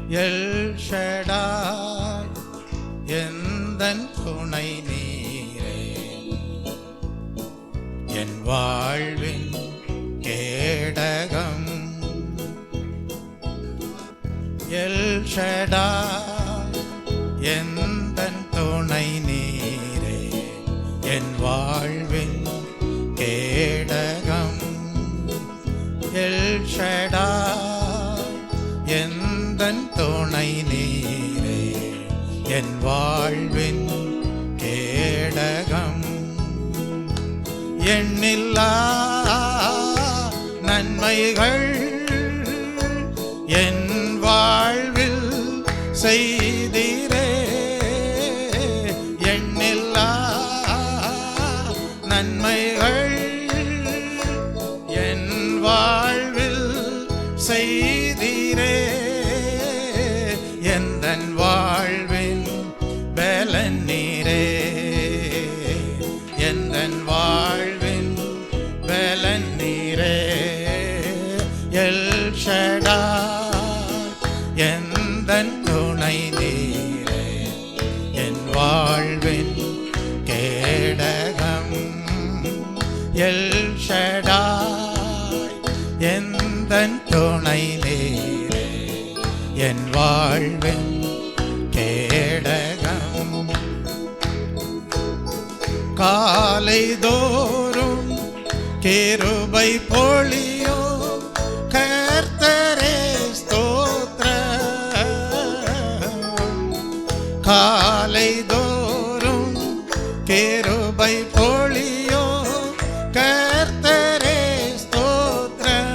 L Shaddai எந்தன் துணை நீரே, என் வாழ்வின் கேடகம். எல் ஷடாய் எந்தன் துணை நீரே, என் வாழ்வின் கேடகம். எல் ஷடாய் எந்தன் துணை நீரே, என் வாழ்வின் கேடகம். எண்ணில்லா நன்மைகள் என் வாழ்வில் செய்தீரே, எண்ணில்லா நன்மைகள் என் வாழ்வில் செய்தீரே, எந்தன் வாழ்வின் பலன் நீரே, எந்தன் வாழ்வின் பலன் நீரே. எல் ஷடாய் எந்தன் துணை நீரே, என் வாழ்வின் கேடகம். எல் ஷடாய் எந்தன் துணை நீரே, என் வாழ்வின் கேடகம். காலை தோறும் கிருபை பொழியோ கர்த்தரே ஸ்தோத்திரம். காலை தோறும் கிருபை பொழியோ கர்த்தரே ஸ்தோத்திரம்.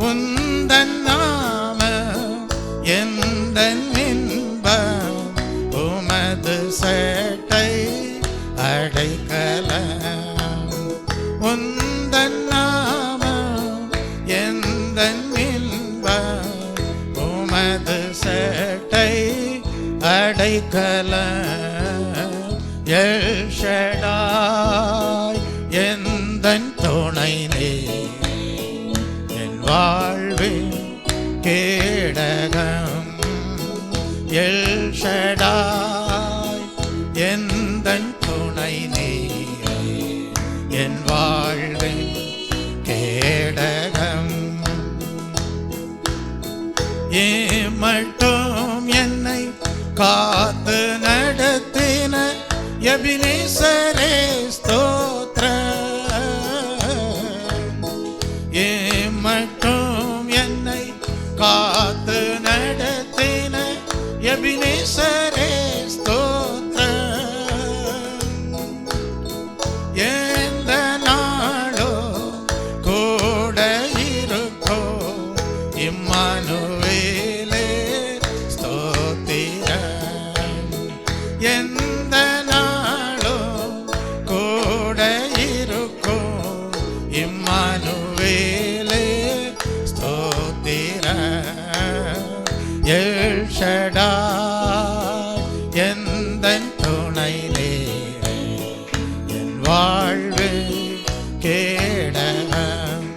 உந்தன் நாமம் எந்தன் இன்பம், உமது சேட்டை அடைக்கலம். உந்தன் நாமம் எந்தன் இன்பம், உமது சேட்டை அடைக்கலம். எல் ஷடாய் எந்தன் துணை நீரே, என் வாழ்வின் கேடகம். எல் ஷடாய் எந்தன் துணை நீரே, என் வாழ்வின் கேடகம். மட்டும் என்னை காத்து நடத்தின எபினேசரே ஸ்தோத்திரம். மட்டும் என்னை காத்து நடத்தின எபினேசரே ஸ்தோத்திரம். எந்த நாளோ கூட இருக்கோ இம்மானுவேலே ஸ்தோத்திரம். எந்த நாளோ கூட இருக்கோ இம்மானுவேலே ஸ்தோத்திரம். எல் ஷடாய் எந்தன் துணை நீரே, என் வாழ்வில் கேடகம்.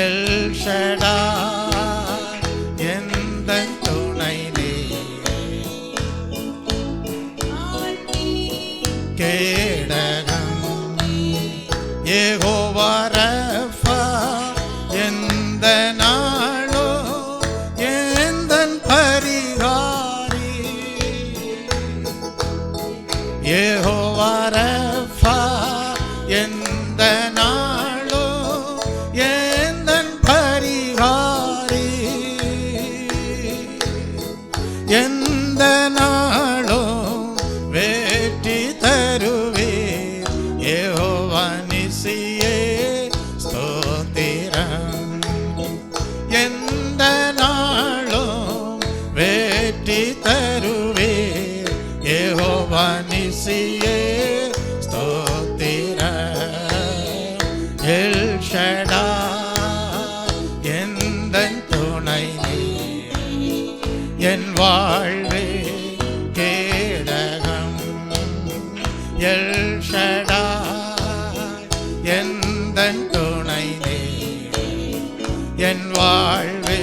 எல் ஷடாய் எந்தன் துணை நீரே, கேடகம். யெகோவா ரஃபா எந்த நாளோ எந்தன் பரிகாரி. யெகோவா ரஃபா எந்த நாளோ எந்தன் பரிகாரி. எந்த நாளோ வெற்றி தருவீர் யெகோவா நிசியே ஸ்தோத்திரம். எந்த நாளோ வெற்றி தருவீர் யெகோவா நிசியே ஸ்தோத்திரம். எல் ஷடாய் எந்தன் துணை நீரே, என் வாழ்வே கேடகம். எல் ஷடாய் எந்தன் துணை நீரே, என் வாழ்வே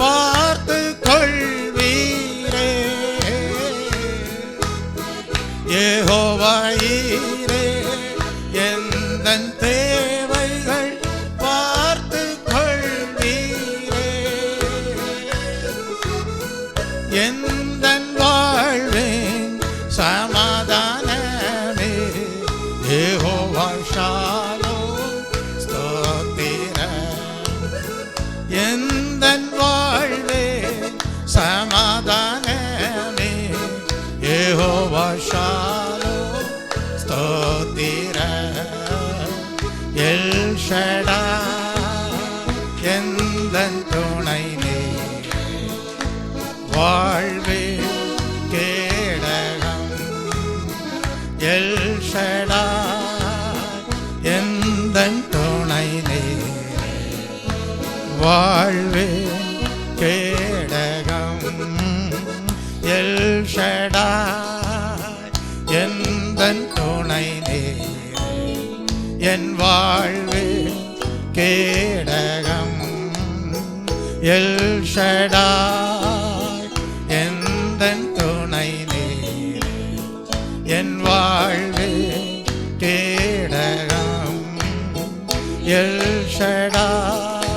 பார்த்து கொள்வீரே. யெகோவா ஈரே, எந்தன் தேவைகள் பார்த்து கொள்வீரே. எந்தன் வாழ்வின் சமாதானமே யெகோவா ஷாலோம் ஸ்தோத்திரம். எந்தன் வாழ்வின் சமாதானமே யெகோவா ஷாலோம் ஸ்தோத்திரம். எல் ஷடாய் எந்தன் துணை நீர், வாழ்வில் கேடகம். எல் ஷடாய் எந்தன் துணை நீர், வாழ்வில் கேடகம். எல் ஷடாய் எந்தன் துணை நீர், என் வாழ்வில் கேடகம். எல் ஷடாய் எந்தன் துணை நீர், என் வாழ்வில் கேடகம். எல் ஷடாய்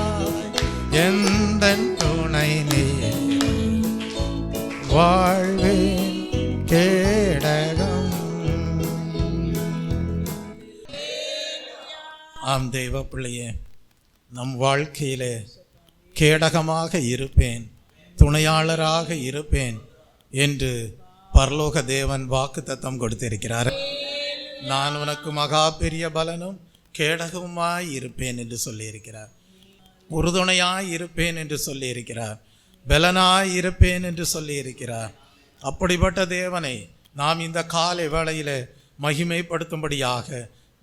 எந்தன் துணை நீர், வாழ்வில் கேடகம். ஆம் தெய்வ பிள்ளையே, நம் வாழ்க்கையிலே கேடகமாக இருப்பேன், துணையாளராக இருப்பேன் என்று பரலோக தேவன் வாக்குத்தத்தம் கொடுத்திருக்கிறார். நான் உனக்கு மகா பெரிய பலனும் கேடகமாய் இருப்பேன் என்று சொல்லியிருக்கிறார். உறுதுணையாய் இருப்பேன் என்று சொல்லியிருக்கிறார். பலனாய் இருப்பேன் என்று சொல்லியிருக்கிறார். அப்படிப்பட்ட தேவனை நாம் இந்த காலை வேளையிலே மகிமைப்படுத்தும்படியாக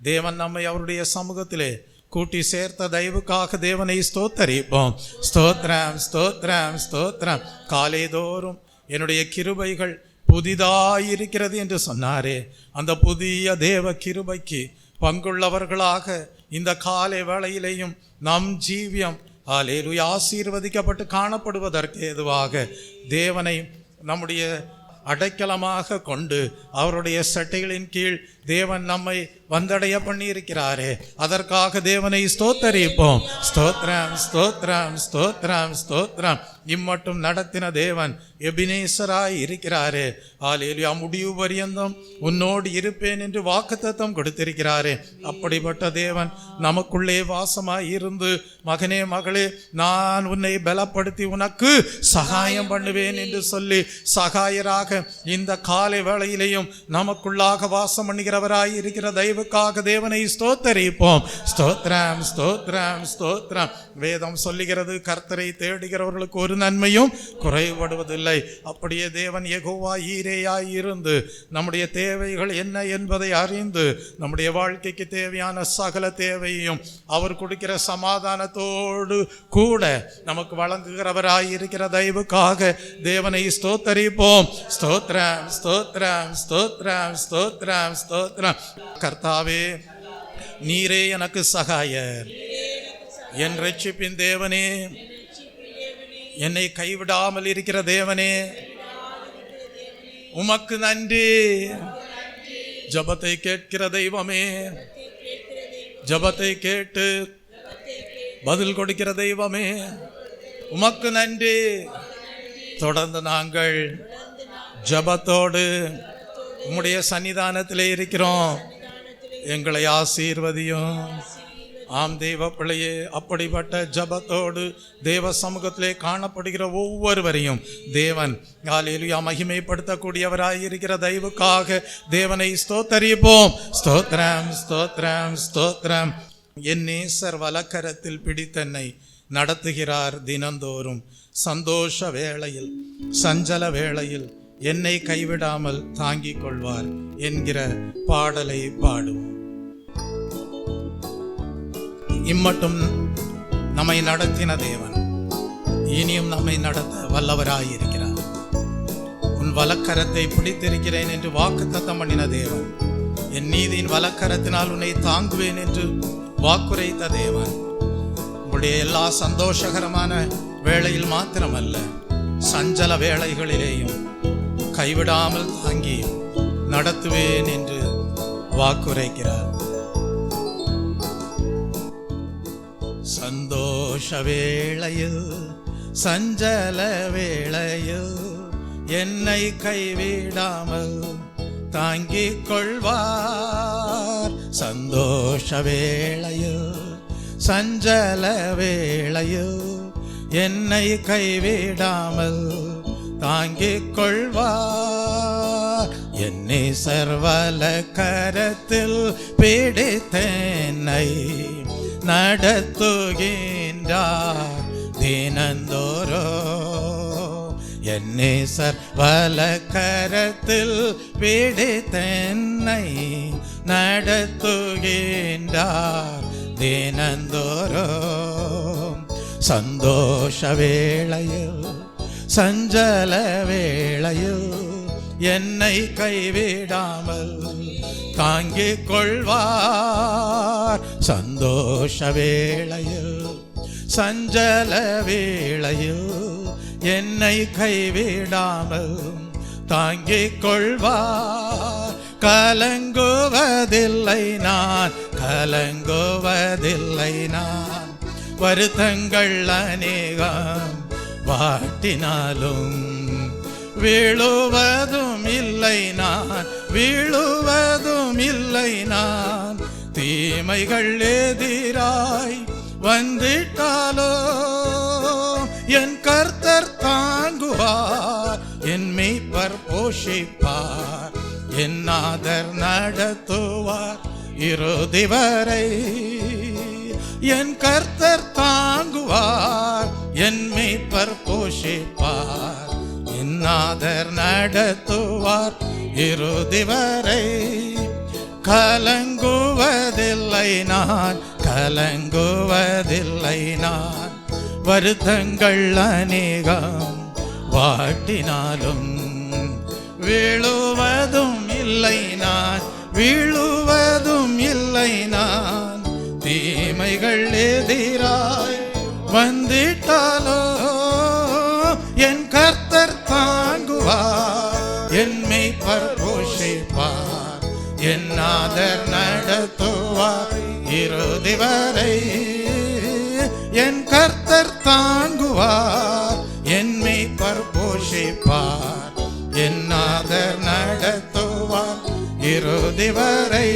தேவன் நம்மை அவருடைய சமூகத்திலே கூட்டி சேர்த்த தயவுக்காக தேவனை ஸ்தோத்தரிப்போம். ஸ்தோத்ரம் ஸ்தோத்ரம் ஸ்தோத்ரம். காலைதோறும் என்னுடைய கிருபைகள் புதிதாயிருக்கிறது என்று சொன்னாரே, அந்த புதிய தேவ கிருபைக்கு பங்குள்ளவர்களாக இந்த காலை வேளையிலேயும் நம் ஜீவியம் அல்லேலூயா ஆசீர்வதிக்கப்பட்டு காணப்படுவதற்கு ஏதுவாக தேவனை நம்முடைய அடைக்கலமாக கொண்டு அவருடைய சட்டைகளின் கீழ் தேவன் நம்மை வந்தடைய பண்ணி இருக்கிறாரே, அதற்காக தேவனை ஸ்தோத்தரிப்போம். ஸ்தோத்ரம் ஸ்தோத்ரம் ஸ்தோத்ரம் ஸ்தோத்ரம். இம்மட்டும் நடத்தின தேவன் எபினேசராய் இருக்கிறாரே. அல்லேலூயா. முடிவு பரியந்தம் உன்னோடு இருப்பேன் என்று வாக்குத்தத்தம் கொடுத்திருக்கிறாரே. அப்படிப்பட்ட தேவன் நமக்குள்ளே வாசமாய் இருந்து, மகனே மகளே, நான் உன்னை பலப்படுத்தி உனக்கு சகாயம் பண்ணுவேன் என்று சொல்லி சகாயராக இந்த காலை வேளையிலேயும் நமக்குள்ளாக வாசம் பண்ணுகிறவராய் இருக்கிற தெய்வக்காக தேவனை ஸ்தோத்தரிப்போம். ஸ்தோத்ரம் ஸ்தோத்ரம் ஸ்தோத்ரம். வேதம் சொல்லுகிறது, கர்த்தரை தேடுகிறவர்களுக்கு ஒரு நன்மையும் குறைபடுவதில்லை. அப்படியே தேவன் யெகோவா ஈரேயாய் இருந்து நம்முடைய தேவைகள் என்ன என்பதை அறிந்து நம்முடைய வாழ்க்கைக்கு தேவையான சகல தேவையும் அவர் கொடுக்கிற சமாதானத்தோடு கூட நமக்கு வழங்குகிறவராய் இருக்கிற தெய்வக்காக தேவனை ஸ்தோத்தரிப்போம். ஸ்தோத்ரம் ஸ்தோத்ரம் ஸ்தோத்ரம் ஸ்தோத்ரம் ஸ்தோத்ரம். கர்த்தாவே, நீரே எனக்கு சகாயர், என் ரட்சிப்பின் தேவனே, என்னை கைவிடாமல் இருக்கிற தேவனே, உமக்கு நன்றி. ஜபத்தை கேட்கிற தெய்வமே, ஜபத்தை கேட்டு பதில் கொடுக்கிற தெய்வமே, உமக்கு நன்றி. தொடர்ந்து நாங்கள் ஜபத்தோடு உம்முடைய சன்னிதானத்திலே இருக்கிறோம். எங்களை ஆசீர்வதியும். ஆம் தெய்வ பிள்ளையே, அப்படிப்பட்ட ஜபத்தோடு தேவ சமூகத்திலே காணப்படுகிற ஒவ்வொருவரையும் தேவன் அல்லேலூயா மகிமைப்படுத்தக்கூடியவராய் இருக்கிற தெய்வக்காக தேவனை ஸ்தோத்தரிப்போம். ஸ்தோத்ரம் ஸ்தோத்ரம் ஸ்தோத்ரம். என் நேசர் வலக்கரத்தில் பிடித்தன்னை நடத்துகிறார் தினந்தோறும். சந்தோஷ வேளையில் சஞ்சல வேளையில் என்னை கைவிடாமல் தாங்கிக் கொள்வார் என்கிற பாடலை பாடுவோம். இம்மட்டும் நம்மை நடத்தின தேவன் இனியும் நம்மை நடத்த வல்லவராயிருக்கிறார். உன் வலக்கரத்தை பிடித்திருக்கிறேன் என்று வாக்குத்தத்தம் பண்ணின தேவன், என் நீதியின் வலக்கரத்தினால் உன்னை தாங்குவேன் என்று வாக்குரைத்த தேவன், உங்களுடைய எல்லா சந்தோஷகரமான வேளையில் மாத்திரமல்ல, சஞ்சல வேளைகளிலேயும் கைவிடாமல் தாங்கி நடத்துவேன் என்று வாக்குரைக்கிறார். சந்தோஷ வேளையில் சஞ்சல வேளையில் என்னை கைவிடாமல் தாங்கிக் கொள்வார். சந்தோஷ வேளையில் சஞ்சல வேளையில் என்னை கைவிடாமல் தாங்கிக் கொள்வார். என்னை சர்வல கரத்தில் பிடித்தென்னை நடத்துகின்றார் தினந்தோறோ. என்னை சர்வல கரத்தில் பிடித்தென்னை நடத்துகின்றார் தினந்தோறோ. சந்தோஷ வேளையில் சஞ்சல வேளையில் என்னை கைவிடாமல் தாங்கிக் கொள்வார். சந்தோஷ வேளையில் சஞ்சல வேளையில் என்னை கைவிடாமல் தாங்கிக் கொள்வார். கலங்குவதில்லை நான், கலங்குவதில்லை நான். வருத்தங்கள் அநேகம் வாட்டினாலும் வீழுவதும் இல்லை நான், வீழுவதும் இல்லை நான். தீமைகள் எதிராய் வந்திட்டாலோ என் கர்த்தர் தாங்குவார். என் மீட்பர் போஷிப்பார், என் நாதர் நடத்துவார் இறுதி வரை. என் கர்த்தர் தாங்குவார், என் மீட்பர் போஷிப்பார், என் நாதர் நடத்துவார் இறுதி வரை. கலங்குவதில்லை நான், கலங்குவதில்லை நான். வருத்தங்கள் அநேகம் வாட்டினாலும் வீழுவதும் இல்லை நான், வீழுவதும் இல்லை நான். தீமைகள் எதிராய் வந்திட்டாலோ என் கர்த்தர் தாங்குவார், என் மீட்பர் போஷிப்பார், என் நாதர் நடத்துவார் இறுதி வரை. என் கர்த்தர் தாங்குவார், என் மீட்பர் போஷிப்பார், என் நாதர் நடத்துவார் இறுதி வரை.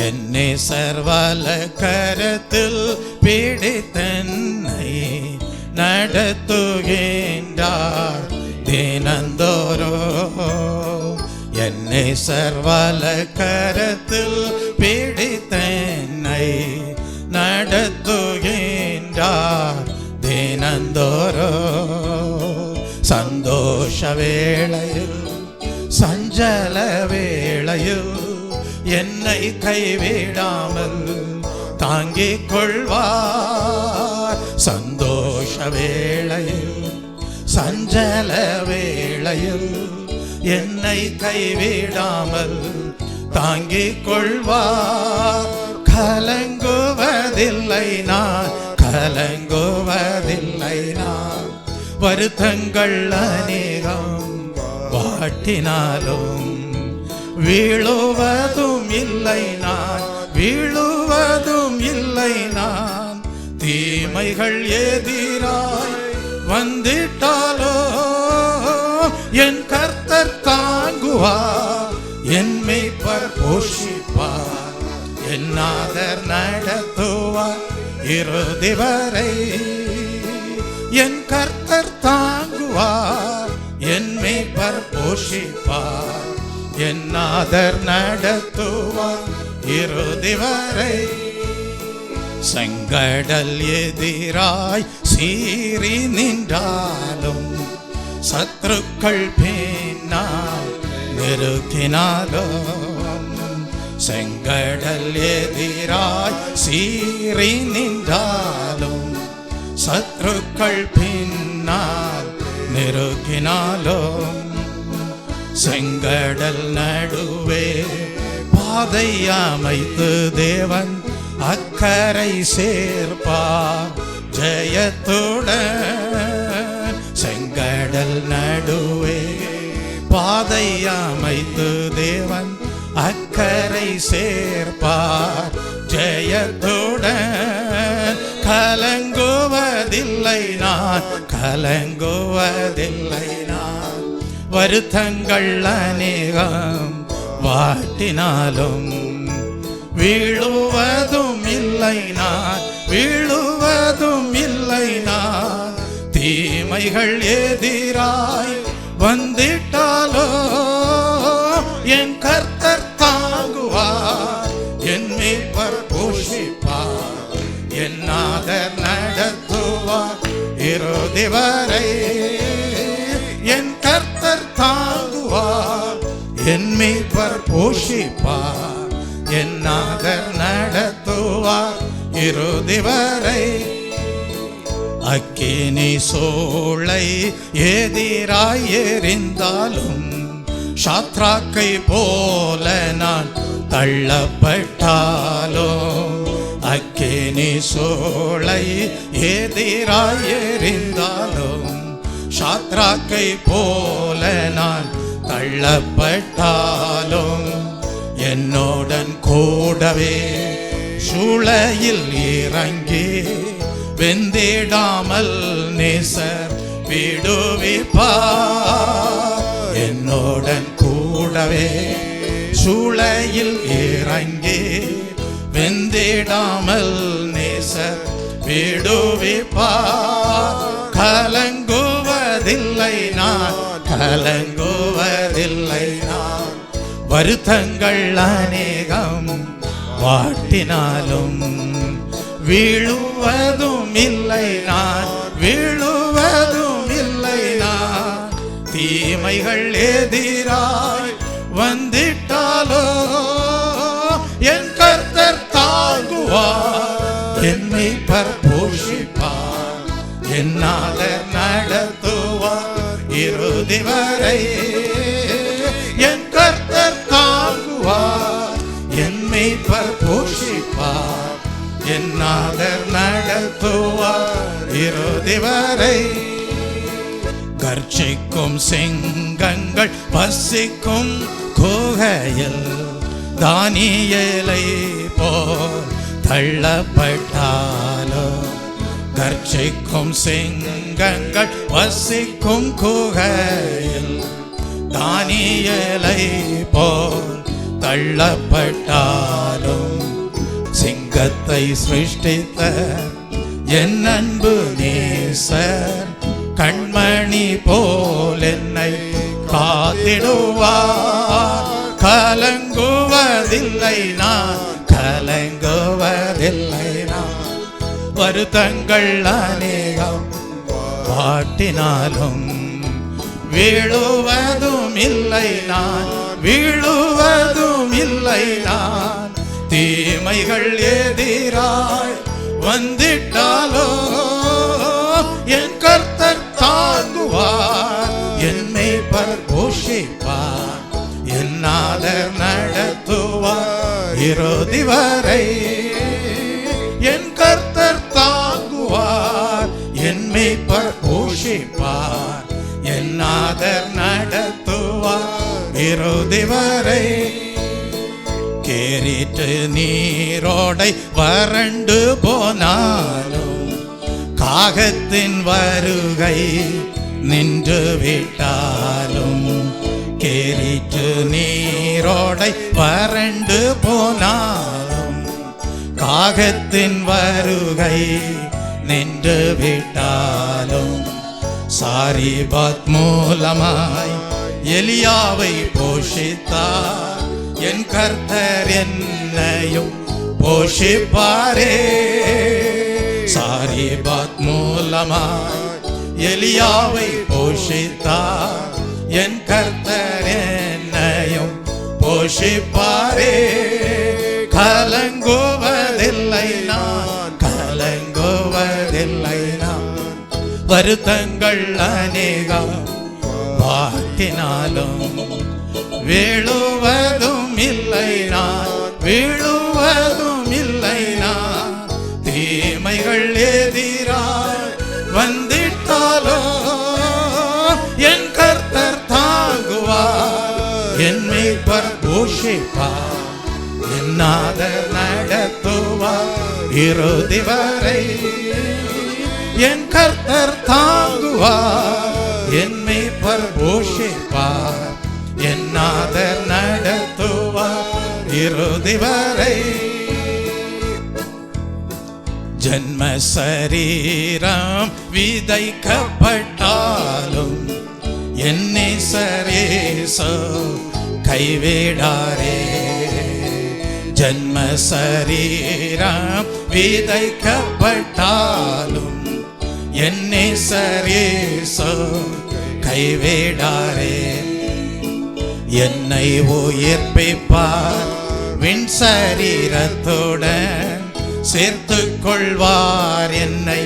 என்னை சர்வல கரத்தில் பிடித்தென்னை நடத்துகின்றார் தினந்தோறோ. என்னை சர்வல கரத்தில் பிடித்தென்னை நடத்துகின்றார் தினந்தோறோ. சந்தோஷ வேளையில் சஞ்சல வேளையில் என்னை கைவிடாமல் தாங்கிக் கொள்வார். சந்தோஷ வேளையில் சஞ்சல வேளையில் என்னை கைவிடாமல் தாங்கிக் கொள்வார். கலங்குவதில்லை நான், கலங்குவதில்லை நான். வருத்தங்கள் அநேகம் வாட்டினாலும் வீழுவதும் இல்லை நான், வீழுவதும் இல்லை நான். தீமைகள் எதிராய் வந்திட்டாலோ என் கர்த்தர் தாங்குவார், என் மீட்பர் போஷிப்பார், என் நாதர் நடத்துவார் இறுதி வரை. என் கர்த்தர் தாங்குவார், என் மீட்பர் போஷிப்பார், என் நாதர் நடத்துவார் இறுதி வரை. செங்கடல் எதிராய் சீறி நின்றாலும் சத்துருக்கள் பின்னால் நெருக்கினாலும். செங்கடல் எதிராய் சீறி நின்றாலும் சத்துருக்கள் பின்னால் நெருக்கினாலும். செங்கடல் நடுவே பாதை அமைத்து தேவன் அக்கரை சேர்ப்பார். ஜெயத்துடன் செங்கடல் நடுவே பாதை அமைத்து தேவன் அக்கரை சேர்ப்பார். ஜெயத்துடன் கலங்குவதில்லை நான், கலங்குவதில்லை நான். வருத்தங்கள் அநேகம் வாட்டினாலும் வீழுவதும் இல்லை நான், வீழுவதும் இல்லை நான். தீமைகள் எதிராய் வந்திட்டாலோ என் கர்த்தர் தாங்குவார், என் மீட்பர் போஷிப்பார், என் நாதர் நடத்துவார் இறுதி வரை. என் கர்த்தர் தாங்குவார், என் மீட்பர் போஷிப்பார், என் நாதர் நடத்துவார் இறுதி வரை. அக்கினி சூளை எதிராய் எறிந்தாலும் சாத்ராக்கை போல நான் தள்ளப்பட்டாலும், அக்கினி சூளை எதிராய் எறிந்தாலும் சாத்ராக்கை போல நான் தள்ளப்பட்டாலும், என்னுடன் கூடவே சூளையில் இறங்கி வெந்திடாமல் நேசர் விடுவிப்பார். என்னுடன் கூடவே சூளையில் இறங்கி வெந்திடாமல் நேசர் விடுவிப்பார். கலங்குவதில்லை நான், கலங்குவதில்லை நான். வருத்தங்கள் அநேகம் வாட்டினாலும் வீழுவதும் இல்லை நான், வீழுவதும் இல்லை நான். தீமைகள் எதிராய் வந்திட்டாலோ என் கர்த்தர் தாங்குவார், என்னை போஷிப்பார், என் நாதர் நடத்துவார் இறுதி வரை. என் கர்த்தர் தாங்குவார், என்னை போஷிப்பார், என் நாதர் நடத்துவார் இறுதி வரை. கர்ச்சிக்கும் சிங்கங்கள் பசிக்கும் குகையில் தானியேலை போல் தள்ளப்பட்டாலோ, கர்ச்சிக்கும் சிங்கங்கள் வசிக்கும் குகையில் தானியேலை போல் தள்ளப்பட்டாலும், சிங்கத்தை சிருஷ்டித்த என் அன்பு நேசர் கண்மணி போல் என்னை காத்திடுவார். கலங்குவதில்லை நான், கலங்குவதில்லை நான். வருத்தங்கள் அநேகம் வாட்டினாலும் வீழுவதும் இல்லை நான், வீழுவதும் இல்லை நான். தீமைகள் எதிராய் வந்திட்டாலோ என் கர்த்தர் தாங்குவார், என் மீட்பர் போஷிப்பார், என் நாதர் நடத்துவார் இறுதி வரை. என் கர்த்தர் தாங்குவார், என் மீட்பர் போஷிப்பார், என் நாதர் நடத்துவார் இறுதி வரை. கேரிட்டு நீரோடை வறண்டு போனாலும் காகத்தின் வருகை நின்று விட்டாலும், கேரிட்டு நீரோடை வறண்டு போனாலும் காகத்தின் வருகை நின்று விட்டாலும், சாரிபாத் மூலமாய் எலியாவை போஷித்தார், என் கர்த்தர் என்னையும் போஷிப்பாரே. சாரிபாத் மூலமாய் எலியாவை போஷித்தார், என் கர்த்தர் என்னையும் போஷிப்பாரே. கலங்குவதில்லை நான், கலங்குவதில்லை நான். வருத்தங்கள் அநேகம் வாட்டினாலும் வீழுவதும் இல்லை நான், வீழுவதும் இல்லை நான். தீமைகள் எதிரா போஷிப்பார், என்னாதர் நடத்துவார் இறுதி வரை. என் கர்த்தர் தாங்குவார், என் மேய்ப்பர் போஷிப்பார், என்னாதர் நடத்துவார் இறுதி வரை. ஜன்ம சரீரம் விதைக்கப்பட்டாலும் என் நேசரேசு கைவிடாரே. ஜன்ம சரீரம் விதைக்கப்பட்டாலும் என் நேசரேசு கைவிடாரே. என்னை உயிர்ப்பிப்பார், விண் சரீரத்துடன் சேர்த்து கொள்வார் என்னை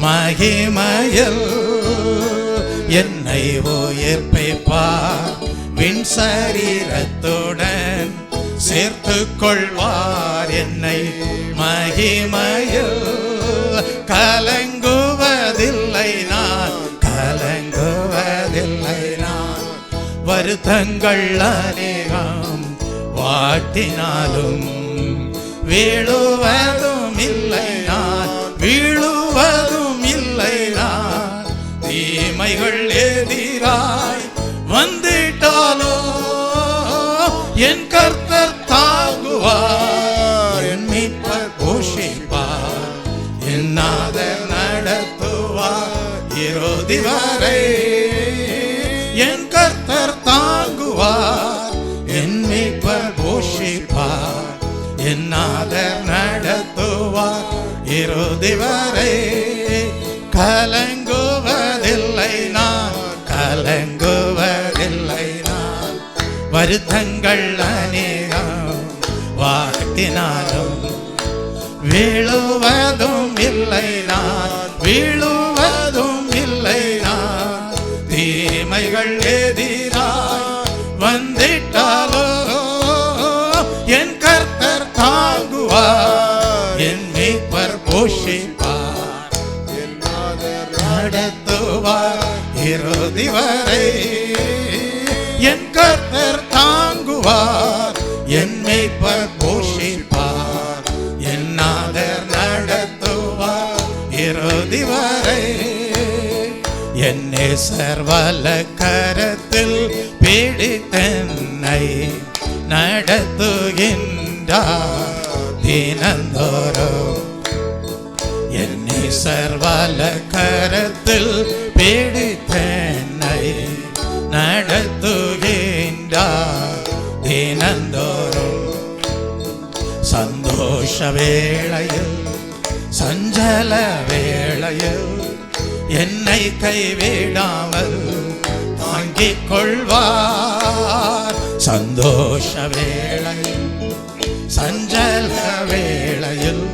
மகிமையில். என்னை உயிர்ப்பிப்பார், விண் சரீரத்துடன் சேர்த்து கொள்வார் என்னை மகிமையில். கலங்குவதில்லை நான், கலங்குவதில்லை நான். வருத்தங்கள் அநேகம் வாட்டினாலும் வீழுவதும் இல்லை நான், வீழுவதும் இல்லை நான். தீமைகள் எதிராய் வந்திட்டாலோ என் கர்த்தர் தாங்குவார், என் மீட்பர் போஷிப்பார், என்னாதர் நடத்துவார் இறுதி வரை. என் கர்த்தர் தாங்குவார், என் மீட்பர் போஷிப்பார், என்னாதர் நடத்துவார் இறுதி வரை. கலங்குவதில்லை நான், கலங்குவதில்லை நான். வருத்தங்கள் அநேகம் வாட்டினாலும் வீழுவதும் இல்லை நான், வீழுவதும் இல்லை நான். தீமைகள் எதிராய் வந்திட்டாலோ என் கர்த்தர் தாங்குவார், என் மீட்பர் போஷிப்பார், என்னாதர் நடத்துவார் இறுதி வரை. என் கர்த்தர் தாங்குவார், என் மீட்பர் போஷிப்பார், என்னாதர் நடத்துவார் இறுதி வரை. என் நேசர் வலக்கரத்தில் பிடித்தென்னை நடத்துகின்றார் தினந்தோறும். என் நேசர் வலக்கரத்தில் பிடித்தென்னை நடத்துகின்றார் தினந்தோறும். சந்தோஷ வேளையில் சஞ்சல வேளையில் என்னை கைவிடாமல் தாங்கிக் கொள்வார். சந்தோஷ வேளையில் சஞ்சல வேளையில்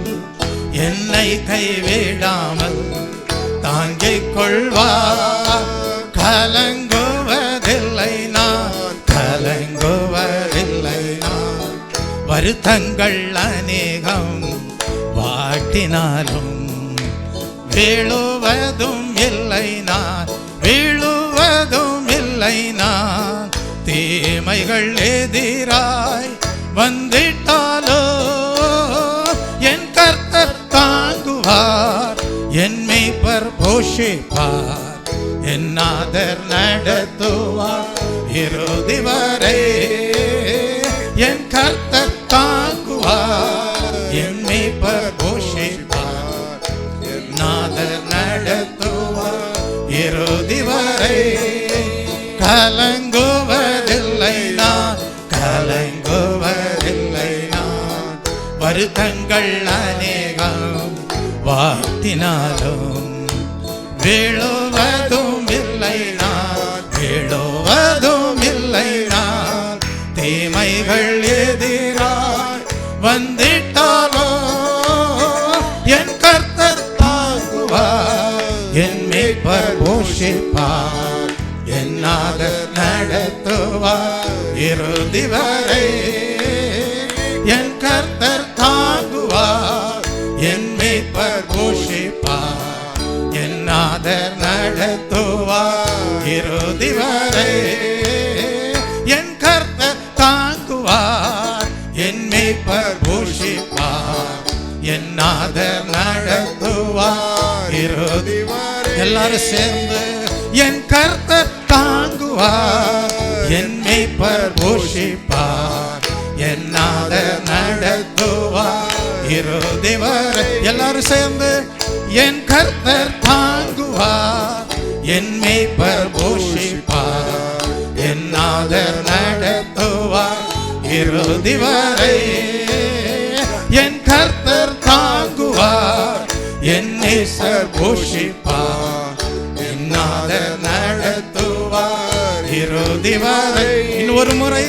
என்னை கைவிடாமல் தாங்கிக் கொள்வார். கலங்குவதில்லை நான், கலங்குவதில்லை நான். வருத்தங்கள் அநேகம் வாட்டினாலும் வீழுவதும் இல்லை நான், வீழுவதும் இல்லை நான். தீமைகள் எதிராய் வந்திட்டாலோ என் கர்த்தர் தாங்குவார், என் மீட்பர் போஷிப்பார், என்னாதர் நடத்துவார் இறுதி வரை. என் கர்த்தர் தாங்குவார், என் மீட்பர் போஷிப்பார், என்னாதர் நடத்துவார் இறுதி வரை. கலங்குவதில்லை நான், கலங்குவதில்லை நான். வருத்தங்கள் அநேகம் வாட்டினாலும் வீழுவதும் இல்லை நான், வீழுவதும் இல்லை நான். தீமைகள் எதிராய் வந்திட்டாலோ என் கர்த்தர் தாங்குவார், என் மீட்பர் போஷிப்பார், என்னாதர் நடத்துவார் இறுதி வரை. என் கர்த்தர் தாங்குவார், என் மீட்பர் போஷிப்பார், என்னாதர் நடத்துவார் இறுதி வரை. என் கர்த்தர் தாங்குவார், நாதர் நடத்துவார் இறுதி வரை. எல்லாரும் சேர்ந்து என் கர்த்தர் தாங்குவார், என் மேய்ப்பர் போஷிப்பார், என் நாதர் நடத்துவார் இறுதி வரை. எல்லாரும் சேர்ந்து என் கர்த்தர் தாங்குவார், என் மேய்ப்பர் போஷிப்பார், என் நாதர் நடத்துவார் இறுதி வரை. என் கர்த்தர் தாங்குவார், என் நேசர் போஷிப்பார், என் நாதர் நடத்துவார் இறுதி வரை. இன்னொரு முறை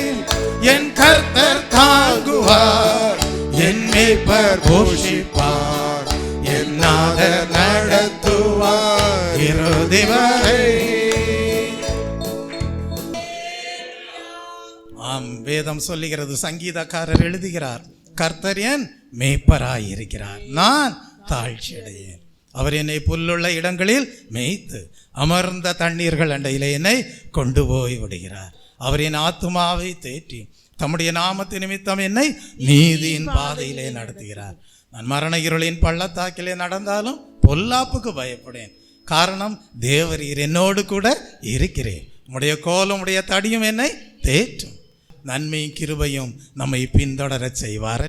என் கர்த்தர் தாங்குவார், என் மேய்ப்பர் போஷிப்பார், என் நாதர் நடத்துவார் இறுதி வரை. ஆம், வேதம் சொல்லுகிறது, சங்கீதக்காரர் எழுதுகிறார், கர்த்தர் என் மேய்ப்பராய் இருக்கிறார், நான் தாழ்ச்சி அடையேன். அவர் என்னை புல்லுள்ள இடங்களில் மேய்த்து அமர்ந்த தண்ணீர்கள் அண்டையிலே என்னை கொண்டு போய் விடுகிறார். அவர் என் ஆத்துமாவை தேற்றி தம்முடைய நாமத்து நிமித்தம் என்னை நீதியின் பாதையிலே நடத்துகிறார். நான் மரண இருளின் பள்ளத்தாக்கிலே நடந்தாலும் பொல்லாப்புக்கு பயப்படேன், காரணம் தேவரீர் என்னோடு கூட இருக்கிறேன். உம்முடைய கோலும் உடைய தடியும் என்னை தேற்றும். நன்மையும் கிருபையும் நம்மை பின்தொடர செய்வார்.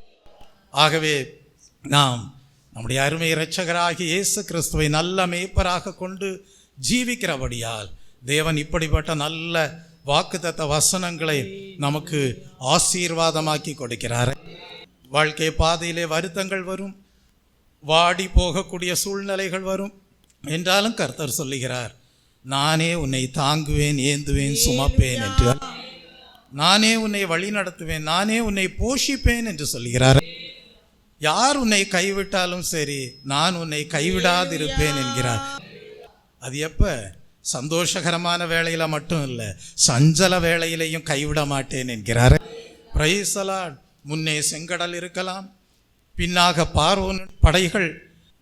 ஆகவே நாம் நம்முடைய அருமை இரட்சகராகிய இயேசு கிறிஸ்துவை நல்ல மேய்ப்பராக கொண்டு ஜீவிக்கிறபடியால் தேவன் இப்படிப்பட்ட நல்ல வாக்குத்தத்த வசனங்களை நமக்கு ஆசீர்வாதமாக்கி கொடுக்கிறார். வாழ்க்கை பாதையிலே வருத்தங்கள் வரும், வாடி போகக்கூடிய சூழ்நிலைகள் வரும் என்றாலும் கர்த்தர் சொல்லுகிறார், நானே உன்னை தாங்குவேன், ஏந்துவேன், சுமப்பேன் என்று, நானே உன்னை வழி நடத்துவேன், நானே உன்னை போஷிப்பேன் என்று சொல்கிறார். யார் உன்னை கைவிட்டாலும் சரி, நான் உன்னை கைவிடாதிருப்பேன் என்கிறார். அது எப்ப? சந்தோஷகரமான வேளையில மட்டும் இல்லை, சஞ்சல வேளையிலையும் கைவிட மாட்டேன் என்கிறார். Price the Lord. முன்னே செங்கடல் இருக்கலாம், பின்னாக பார்வோன் படைகள்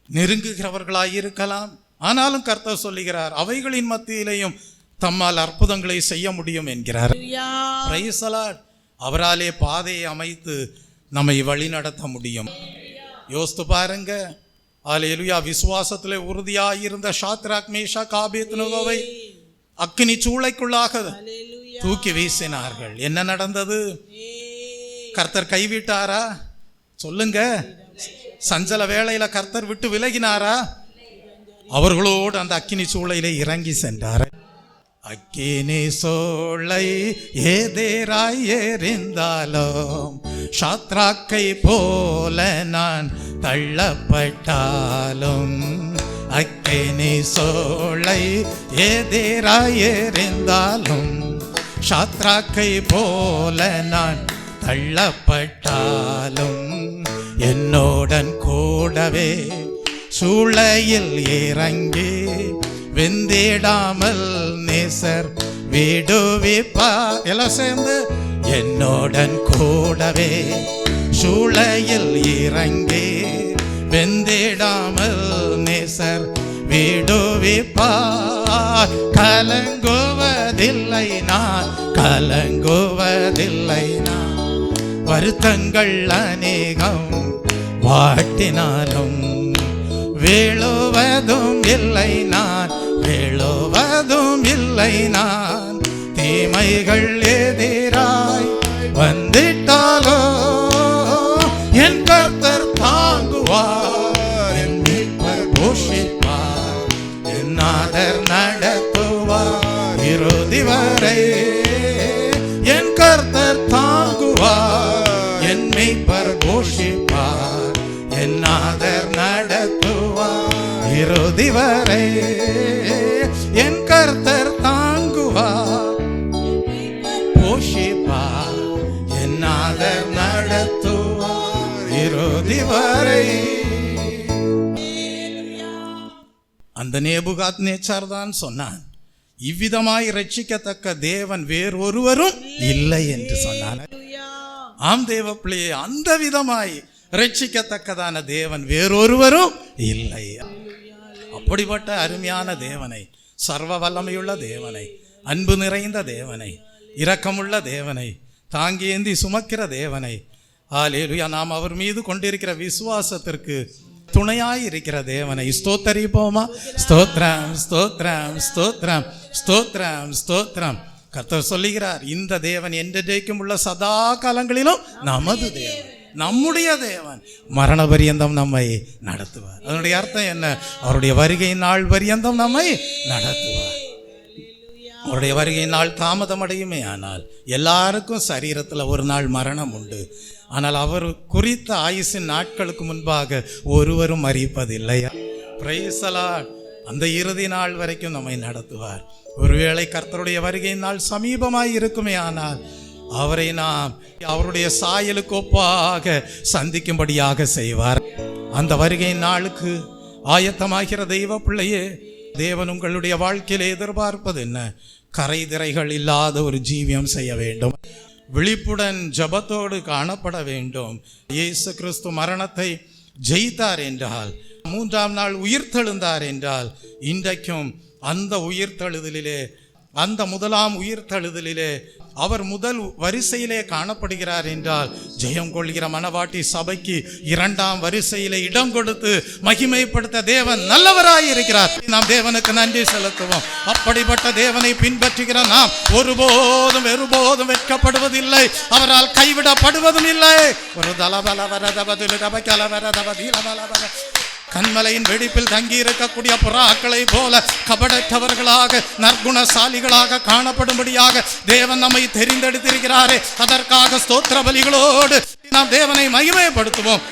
நெருங்குகிறவர்களாயிருக்கலாம், ஆனாலும் கர்த்தர் சொல்லுகிறார், அவைகளின் மத்தியிலையும் தம்மால் அற்புதங்களை செய்ய முடியும் என்கிறார். Price the Lord. அவராலே பாதையை அமைத்து நம்மை வழி நடத்த முடியும். யோசித்து பாருங்க, அல்லேலூயா. விசுவாசத்திலே உறுதியாயிருந்த ஷாத்ராக், மேஷாக், ஆபேத்நேகோவை அக்கினி சூளைக்குள்ளாக தூக்கி வீசினார்கள். என்ன நடந்தது? கர்த்தர் கைவிட்டாரா? சொல்லுங்க. சஞ்சல வேளையில கர்த்தர் விட்டு விலகினாரா? அவர்களோடு அந்த அக்கினி சூளையிலே இறங்கி சென்றார். அக்கினி சூளை எதிராய் எறிந்தாலும் ஷாத்ராக்கை போல நான் தள்ளப்பட்டாலும், அக்கினி சூளை எதிராய் எறிந்தாலும் ஷாத்ராக்கை போல நான் தள்ளப்பட்டாலும், என்னோடன் கூடவே சூளையில் இறங்கி வெந்திடாமல் நேசர் விடுவிப்பார். எல்லாம் சேர்ந்து என்னோடன் கூடவே சூளையில் இறங்கி வெந்திடாமல் நேசர் விடுவிப்பார். கலங்குவதில்லை நான், கலங்குவதில்லை நான், வருத்தங்கள் அநேகம் வாட்டினாலும் வீழுவதும் இல்லை நான், வீழுவதும் இல்லை நான். தீமைகள் எதிராய் வந்திட்டாலோ என் கர்த்தர் தாங்குவார், என் மீட்பர் போஷிப்பார், என் நாதர் நடத்துவார் இறுதி வரை. என் கர்த்தர் தாங்குவார், என் மீட்பர் போஷிப்பார், என் நாதர் நடத்துவார் இறுதி வரை. என் கர்த்தர் தாங்குவார், போஷிப்பார், என் நாதர் நடத்துவார் இறுதி வரை. அந்த நேபுகாத்நேச்சார் தான் சொன்னான், இவ்விதமாய் ரட்சிக்கத்தக்க தேவன் வேறொருவரும் இல்லை என்று சொன்னான். ஆம் தேவ பிள்ளையே, அந்த விதமாய் ரட்சிக்கத்தக்கதான தேவன் வேறொருவரும் இல்லை. அப்படிப்பட்ட அருமையான தேவனை, சர்வ வல்லமையுள்ள தேவனை, அன்பு நிறைந்த தேவனை, இரக்கமுள்ள தேவனை, தாங்கி ஏந்தி சுமக்கிற தேவனை, அல்லேலூயா, நாம் அவர் மீது கொண்டிருக்கிற விசுவாசத்திற்கு துணையாயிருக்கிற தேவனை ஸ்தோத்தரிப்போமா? ஸ்தோத்ரம் ஸ்தோத்ரம் ஸ்தோத்ரம் ஸ்தோத்ரம் ஸ்தோத்ரம். கர்த்தர் சொல்லுகிறார், இந்த தேவன் என்றைக்கும் உள்ள சதா காலங்களிலும் நமது தேவன், நம்முடைய தேவன், மரண பரியந்தம் நம்மை நடத்துவார். அதனுடைய அர்த்தம் என்ன? அவருடைய வருகை நாள் பரியந்தம் நம்மை நடத்துவார். அவருடைய வருகை நாள் தாமதம் அடையுமே ஆனால் எல்லாருக்கும் சரீரத்தில் ஒரு நாள் மரணம் உண்டு. ஆனால் அவர் குறித்த ஆயுசின் நாட்களுக்கு முன்பாக ஒருவரும் மரிப்பதில்லை. Price the Lord. அந்த இறுதி நாள் வரைக்கும் நம்மை நடத்துவார். ஒருவேளை கர்த்தருடைய வருகை நாள் சமீபமாய் இருக்குமே ஆனால் அவரை நாம் அவருடைய சாயலுக்கு ஒப்பாக சந்திக்கும்படியாக செய்வார். அந்த வருகை நாளுக்கு ஆயத்தமாகிற தெய்வ பிள்ளையே, தேவன் உங்களுடைய வாழ்க்கையில எதிர்பார்ப்பது என்ன? கரைதிரைகள் இல்லாத ஒரு ஜீவியம் செய்ய வேண்டும். விழிப்புடன் ஜபத்தோடு காணப்பட வேண்டும். இயேசு கிறிஸ்து மரணத்தை ஜெயித்தார் என்றால், மூன்றாம் நாள் உயிர்த்தெழுந்தார் என்றால், இன்றைக்கும் அந்த உயிர்த்தெழுதலிலே, அந்த முதலாம் உயிர்த்தெழுதலிலே அவர் முதல் வரிசையிலே காணப்படுகிறார் என்றால், ஜெயம் கொள்கிற மணவாட்டி சபைக்கு இரண்டாம் வரிசையிலே இடம் கொடுத்து மகிமைப்படுத்த தேவன் நல்லவராய் இருக்கிறார். நாம் தேவனுக்கு நன்றி செலுத்துவோம். அப்படிப்பட்ட தேவனை பின்பற்றுகிற நாம் ஒருபோதும் வெட்கப்படுவதில்லை, அவரால் கைவிடப்படுவதும் இல்லை. ஒரு கண்மலையின் வெடிப்பில் தங்கி இருக்கக்கூடிய புறாக்களை போல கபடற்றவர்களாக நற்குணசாலிகளாக காணப்படும்படியாக தேவன் நம்மை தெரிந்தெடுத்திருக்கிறாரே, அதற்காக ஸ்தோத்திர பலிகளோடு நாம் தேவனை மகிமைப்படுத்துவோம்.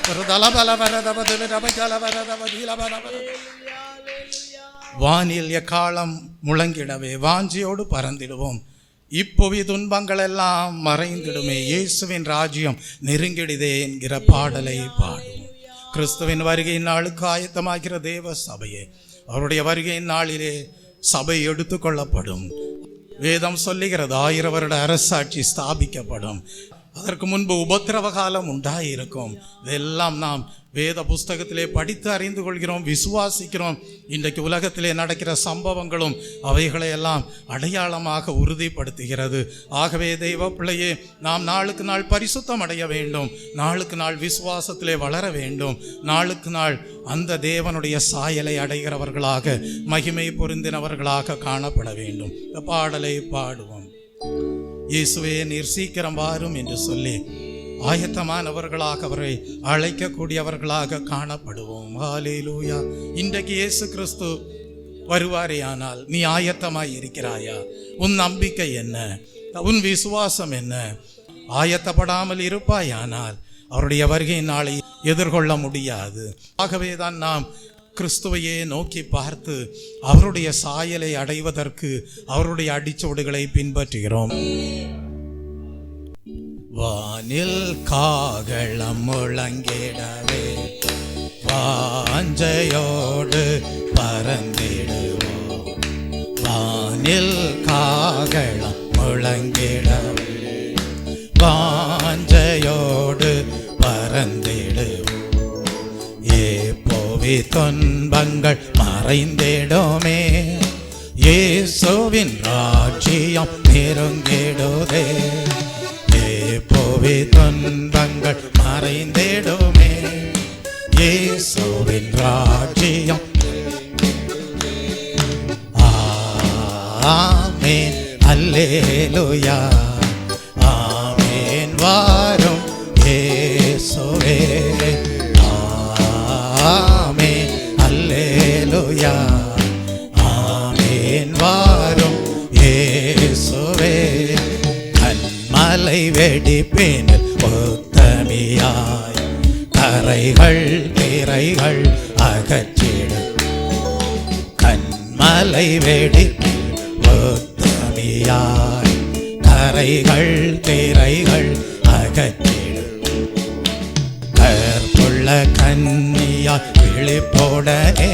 வானில் எக்காலம் முழங்கிடவே வாஞ்சியோடு பறந்திடுவோம். இப்புவி துன்பங்கள் எல்லாம் மறைந்திடுமே, இயேசுவின் ராஜ்யம் நெருங்கிடுதே என்கிற பாடலை பாடுவோம். கிறிஸ்துவின் வருகையின் நாளுக்கு ஆயத்தமாகிற தேவ சபையே, அவருடைய வருகையின் நாளிலே சபை எடுத்துக்கொள்ளப்படும். வேதம் சொல்லுகிறது 1000 வருட அரசாட்சி ஸ்தாபிக்கப்படும். அதற்கு முன்பு உபத்திரவ காலம் உண்டாயிருக்கும். இதெல்லாம் நாம் வேத புஸ்தகத்திலே படித்து அறிந்து கொள்கிறோம், விசுவாசிக்கிறோம். இன்றைக்கு உலகத்திலே நடக்கிற சம்பவங்களும் அவைகளை எல்லாம் அடையாளமாக உறுதிப்படுத்துகிறது. ஆகவே தெய்வ பிள்ளையே, நாம் நாளுக்கு நாள் பரிசுத்தம் அடைய வேண்டும், நாளுக்கு நாள் விசுவாசத்திலே வளர வேண்டும், நாளுக்கு நாள் அந்த தேவனுடைய சாயலை அடைகிறவர்களாக, மகிமை பொருந்தினவர்களாக காணப்பட வேண்டும். இந்த பாடலை பாடுவோம். இயேசுவே நீர் சீக்கிரம் வாரும் என்று சொல்லி ஆயத்தமானவர்களாக அவரை அழைக்கக்கூடியவர்களாக காணப்படுவோம். ஹல்லேலூயா. இன்றைக்கு இயேசு கிறிஸ்து வருவாரே ஆனால் நீ ஆயத்தமாய் இருக்கிறாயா? உன் நம்பிக்கை என்ன? உன் விசுவாசம் என்ன? ஆயத்தப்படாமல் இருப்பாயானால் அவருடைய வருகை நாளை எதிர்கொள்ள முடியாது. ஆகவே தான் நாம் கிறிஸ்துவையே நோக்கி பார்த்து அவருடைய சாயலை அடைவதற்கு அவருடைய அடிச்சுவடுகளை பின்பற்றுகிறோம். வானில் காகளம் முழங்கிடவே வாஞ்சையோடு பறந்திடுவோம். வானில் காகளம் முழங்கிடவே வாஞ்சையோடு பறந்திடுவோம். ஏப்போவி துன்பங்கள் மறைந்திடுமே, இயேசுவின் ராஜ்யம் நெருங்கிடுதே. ஏப்போவி துன்பங்கள் மறைந்திடுமே, இயேசுவின் ராஜ்யம். ஆமென் அல்லேலூயா, ஆமென் வாரும் இயேசுவே. ஆமென் அல்லேலூயா, ஆமென் வாரும் இயேசுவே. கண்மலை வெடிப்பினில் உத்தமியாய் கரைகள் திரைகள் அகற்றிடும். கண்மலை வெடிப்பில் உத்தமியாய் கரைகள் திரைகள் அகற்றிடும். கற்புள்ள கன்னியாய் விழிப்போடனே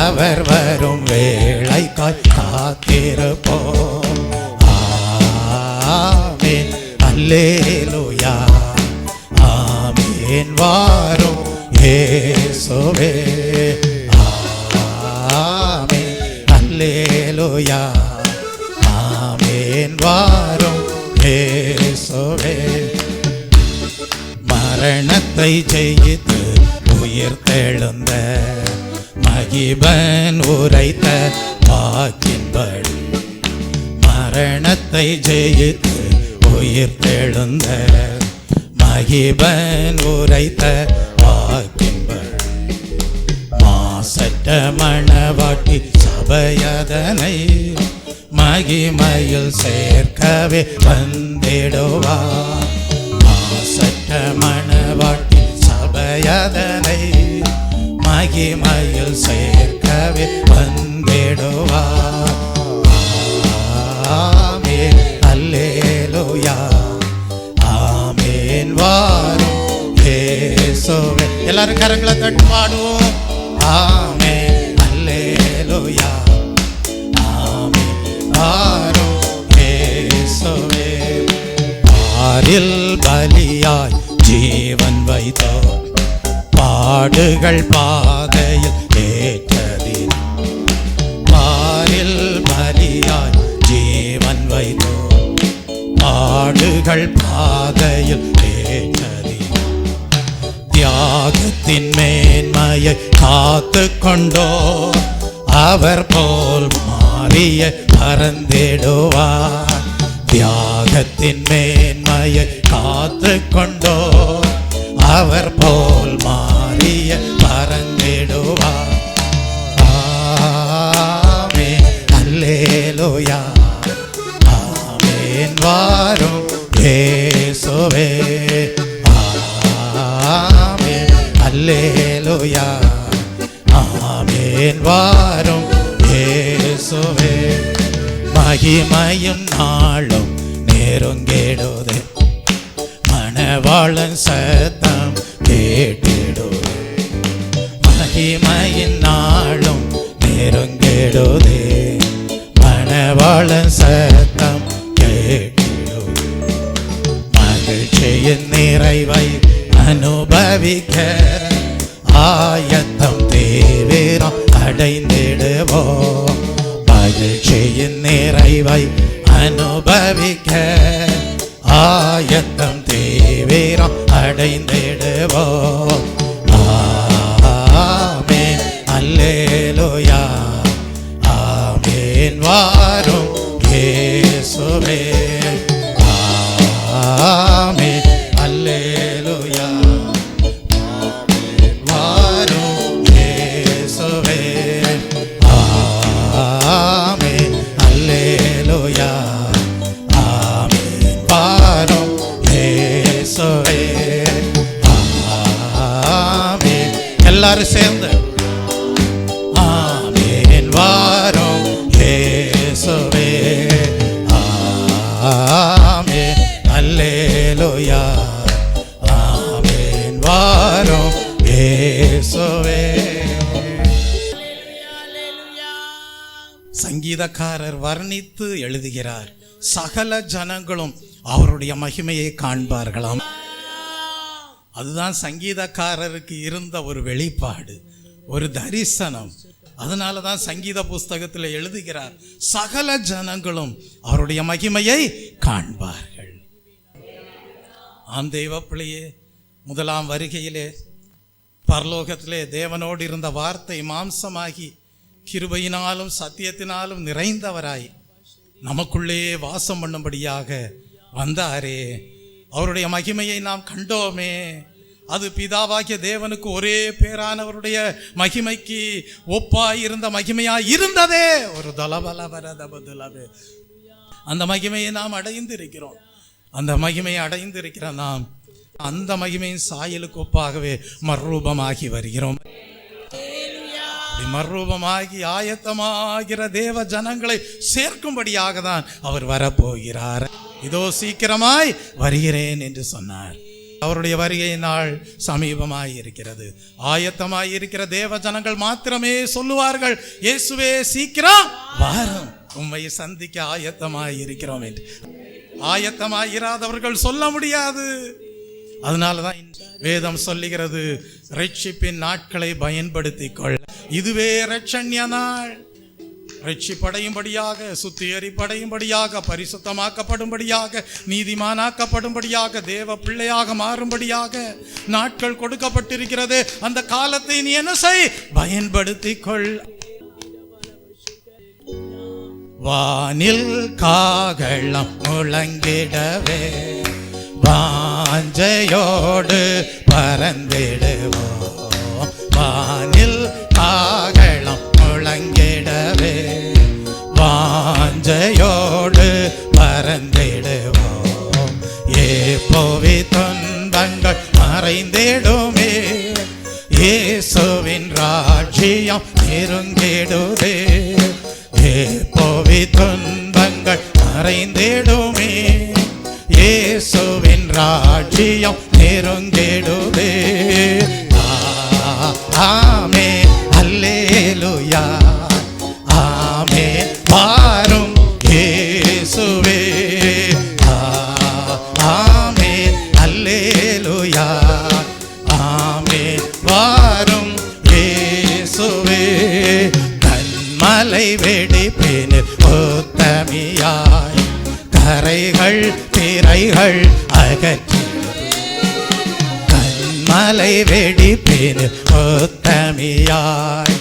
அவர் வரும் வேளைக்காய் காத்திருப்போம். ஆமென் அல்லேலூயா, ஆமென் வாரும் இயேசுவே. ஆமென் அல்லேலூயா, ஆமென் வாரும் இயேசுவே. மரணத்தை ஜெயித்து உயிர்த்தெழுந்த மகிபன் உரைத்த வாக்கின்படி மரணத்தை ஜெயித்து உயிர்த்தெழுந்த மகிபன் உரைத்த வாக்கின்படி மாசற்ற மணவாட்டி சபையதனை மகிமையில் சேர்க்கவே வந்திடுவார். மாசற்ற மணவாட்டி சபையதனை மகிமையில் சேர்க்கவே வந்திடுவார். ஆமென் அல்லேலூயா ஆமென் வாரும் இயேசுவே. எல்லாரும் கரங்களை தட்டி பாடுவோம். ஆமென் அல்லேலூயா ஆமென் வாரும் இயேசுவே. பாரில் பலியாய் ஜீவன் வைத்தோர் பாடுகள் பாதையில் ஏற்றதில் பாரில் பலியாய் ஜீவன் வைத்தோர் பாடுகள் பாதையில் ஏற்றதில் தியாகத்தின் மேன்மையை காத்து கொண்டோ அவர் போல் மாறிய பறந்திடுவார். தியாகத்தின் மேன்மையை காத்து கொண்டோ அவர் போல் மாறிய பறந்திடுவார். ஆமென் அல்லேலூயா ஆமென் வாரும் இயேசுவே. ஆமென் அல்லேலூயா ஆமென் வாரும் இயேசுவே. மகிமையும் நாளும் நெருங்கிடுதே மணவாளன் சத்தம் கேட்டிடுதே. மகிமையின் நாளும் நெருங்கிடுதே மணவாளன் சத்தம் கேட்டிடுதே. மகிழ்ச்சியின் நிறைவை அனுபவிக்க ஆயத்தம் தீவிரம் அடைந்திடுவோம். மகிழ்ச்சியின் நிறைவை அனுபவிக்க ஆயத்தம் தீவிரம் அடைந்திடுவோம். ஆமென் அல்லேலூயா ஆமென் வாரும் இயேசுவே. ஆமென் அல்லேலூயா ஆமென் வாரும் இயேசுவே. ஆமென் அல்லேலூயா ஆமென் வாரும் இயேசுவே. ஆமென் எல்லாரும் சேர்ந்து ஆமென் வாரும் இயேசுவே. ஆமென் அல்லேலூயா ஆமென் வாரும் இயேசுவே. சங்கீதக்காரர் வர்ணித்து எழுதுகிறார், சகல ஜனங்களும் அவருடைய மகிமையை காண்பார்களாம். அதுதான் சங்கீதக்காரருக்கு இருந்த ஒரு வெளிப்பாடு, ஒரு தரிசனம். அதனால தான் சங்கீத புஸ்தகத்தில் எழுதுகிறார், சகல ஜனங்களும் அவருடைய மகிமையை காண்பார்கள். ஆம் தெய்வ பிள்ளையே, முதலாம் வருகையிலே பரலோகத்திலே தேவனோடு இருந்த வார்த்தை மாம்சமாகி கிருபையினாலும் சத்தியத்தினாலும் நிறைந்தவராய் நமக்குள்ளே வாசம் பண்ணும்படியாக வந்தாரே. அவருடைய மகிமையை நாம் கண்டோமே. அது பிதாவாகிய தேவனுக்கு ஒரே பேரானவருடைய மகிமைக்கு ஒப்பாய் இருந்த மகிமையாய் இருந்ததே. ஒரு தலபலவரதபதுலவே அந்த மகிமையை நாம் அடைந்திருக்கிறோம். அந்த மகிமையை அடைந்திருக்கிற நாம் அந்த மகிமையின் சாயலுக்கு ஒப்பாகவே மறுரூபமாகி வருகிறோம். மறுரூபமாகி ஆயத்தமாகிற தேவ ஜனங்களை சேர்க்கும்படியாக தான் அவர் வரப்போகிறார். இதோ சீக்கிரமாய் வருகிறேன் என்று சொன்னார். அவருடைய வருகை நாள் சமீபமாய் இருக்கிறது. ஆயத்தமாய் இருக்கிற தேவ ஜனங்கள் மாத்திரமே சொல்லுவார்கள், இயேசுவே சீக்கிரம் வாரும், உம்மை சந்திக்க ஆயத்தமாய் இருக்கிறோம் என்று. ஆயத்தமாய் இராதவர்கள் சொல்ல முடியாது. அதனாலதான் வேதம் சொல்லுகிறது, ரட்சிப்பின் நாட்களை பயன்படுத்திக் கொள், இதுவே ரட்சண்ய நாள். ரட்சிப்படையும்படியாக, சுத்திகரிப்படையும்படியாக, பரிசுத்தமாக்கப்படும்படியாக, நீதிமானாக்கப்படும்படியாக, தேவ பிள்ளையாக மாறும்படியாக நாட்கள் கொடுக்கப்பட்டிருக்கிறது. அந்த காலத்தை நீ என்ன செய்? பயன்படுத்திக் கொள். வானில் காகளம் முழங்கிடவே வாஞ்சையோடு பறந்திடுவோம். வானில் காகளம் முழங்கிடவே வாஞ்சையோடு பறந்திடுவோம். ஏப்போவி துன்பங்கள் மறைந்திடுமே, இயேசுவின் ராஜ்யம் நெருங்கிடுதே. ஏப்போவி துன்பங்கள் மறைந்திடுமே, இயேசுவின் ராஜ்யம் நெருங்கிடுதே. ஆமென் அல்லேலூயா, ஆமென் வாரும் இயேசுவே. ஆமென் அல்லேலூயா, ஆமென் வாரும் இயேசுவே. கண்மலை வெடிப்பின் உத்தமியாய் கரைகள் திரைகள் அகற்றி, கண்மலை வெடிப்பின் உத்தமியாய்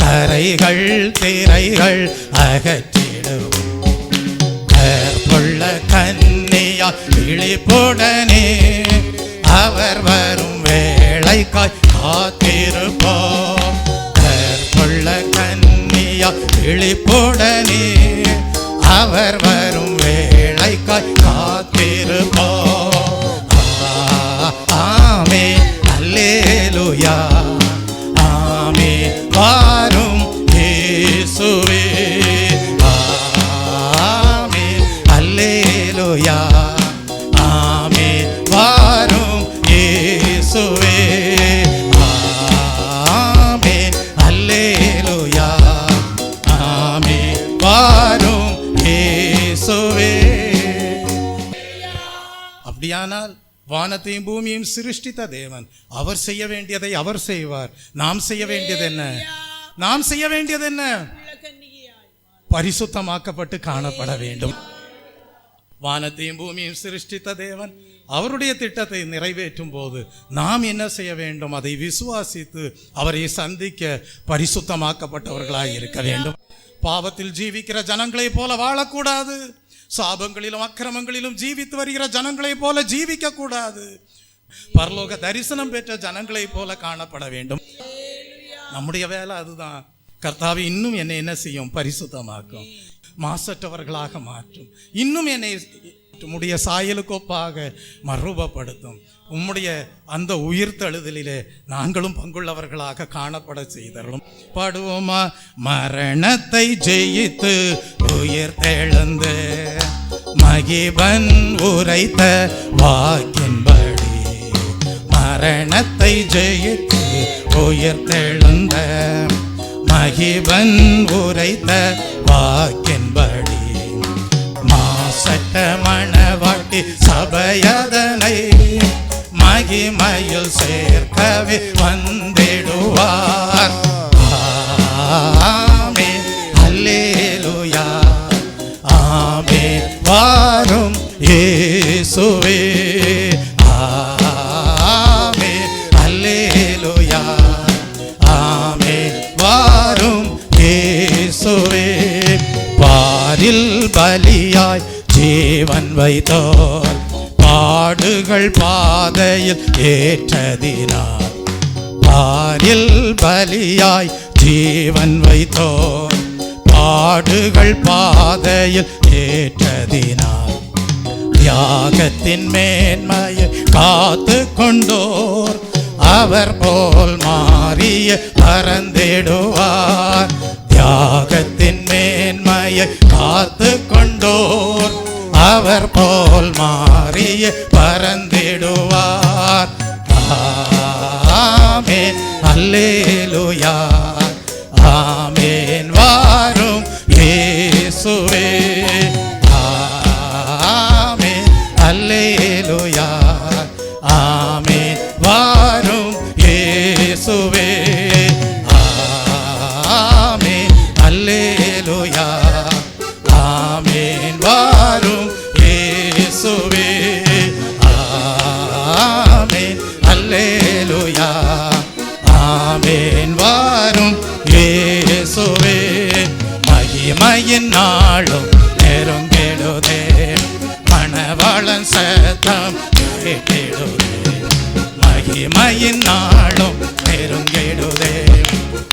கரைகள் திரைகள் அகற்றிடும். கற்புள்ள கன்னியா விழிப்புடனே அவர் வரும் வேளைக்காய் காத்திருப்போம். கற்புள்ள கன்னியா விழிப்புடனே அவர் வரும் வேளைக்காய் காத்திருப்போம். ஆமென் அல்லேலூயா, ஆமென் வாரும் இயேசுவே. ஆமென் அல்லேலூயா, ஆமென் வாரும் இயேசுவே. ஆமென் அல்லேலூயா, ஆமென் வாரும் இயேசுவே. அப்படியானால் வானத்தையும் பூமியையும் சிருஷ்டித்த தேவன் அவர் செய்ய வேண்டியதை அவர் செய்வார். நாம் செய்ய வேண்டியது என்ன? நாம் செய்ய வேண்டியது என்ன? பரிசுத்தமாக்கப்பட்டு காணப்பட வேண்டும். வானத்தையும் பூமியையும் சிருஷ்டித்த தேவன் அவருடைய திட்டத்தை நிறைவேற்றும் போது நாம் என்ன செய்ய வேண்டும்? அதை விசுவாசித்து அவரை சந்திக்க பரிசுத்தமாக்கப்பட்டவர்களாய் இருக்க வேண்டும். பாவத்தில் ஜீவிக்கிற ஜனங்களை போல வாழக்கூடாது. சாபங்களிலும் அக்கிரமங்களிலும் ஜீவித்து வருகிற ஜனங்களை போல ஜீவிக்க கூடாது. பரலோக தரிசனம் பெற்ற ஜனங்களை போல காணப்பட வேண்டும். நம்முடைய வேலை அதுதான். கர்த்தாவே, இன்னும் என்னை என்ன செய்யும்? பரிசுத்தமாக்கும், மாசற்றவர்களாக மாற்றும். இன்னும் என்னை உம்முடைய சாயலுக்கொப்பாக மறுரூபப்படுத்தும். உம்முடைய அந்த உயிர்த்தெழுதலிலே நாங்களும் பங்குள்ளவர்களாக காணப்பட செய்தருளும். பாடுவோமா? மரணத்தை ஜெயித்து உயிர்த்தெழுந்து மகிபன் உரைத்த வாக்கின்படி, மரணத்தை ஜெயித்து உயிர்த்தெழுந்த மகிபன் உரைத்த வாக்கின்படி, மாசற்ற மணவாட்டி சபையதனை மகிமையில் சேர்க்கவே வந்திடுவார். ஆமென் அல்லேலூயா, ஆமென் வாரும் இயேசுவே. ஆமென் அல்லேலூயா, ஆமென் வாரும் இயேசுவே. பாரில் பலியாய் ஜீவன் வைத்தோர் பாடுகள் பாதையில் ஏற்றதினார், பாரில் பலியாய் ஜீவன் வைத்தோர் பாடுகள் பாதையில் ஏற்றதினார், தியாகத்தின் மேன்மையை காத்து கொண்டோர் அவர் போல் மாறிய பறந்திடுவார். தியாகத்தின் மேன்மையை காத்து கொண்டோர் அவர் போல் மாறிய பறந்திடுவார். ஆமென் அல்லேலூயா, ஆமென் வாரும் இயேசுவே. ஆமென் அல்லேலூயா, ஆமென் வாரும் இயேசுவே. ஆமென் அல்லேலூயா. வாரும் இயேசுவே. ஆமென் அல்லேலூயா. ஆமென் வாரும் இயேசுவே. மகிமையின் நாளும் நெருங்கிடுதே, மணவாளன் சத்தம் கேட்டிடுதே. மகிமையின் நாளும் நெருங்கிடுதே,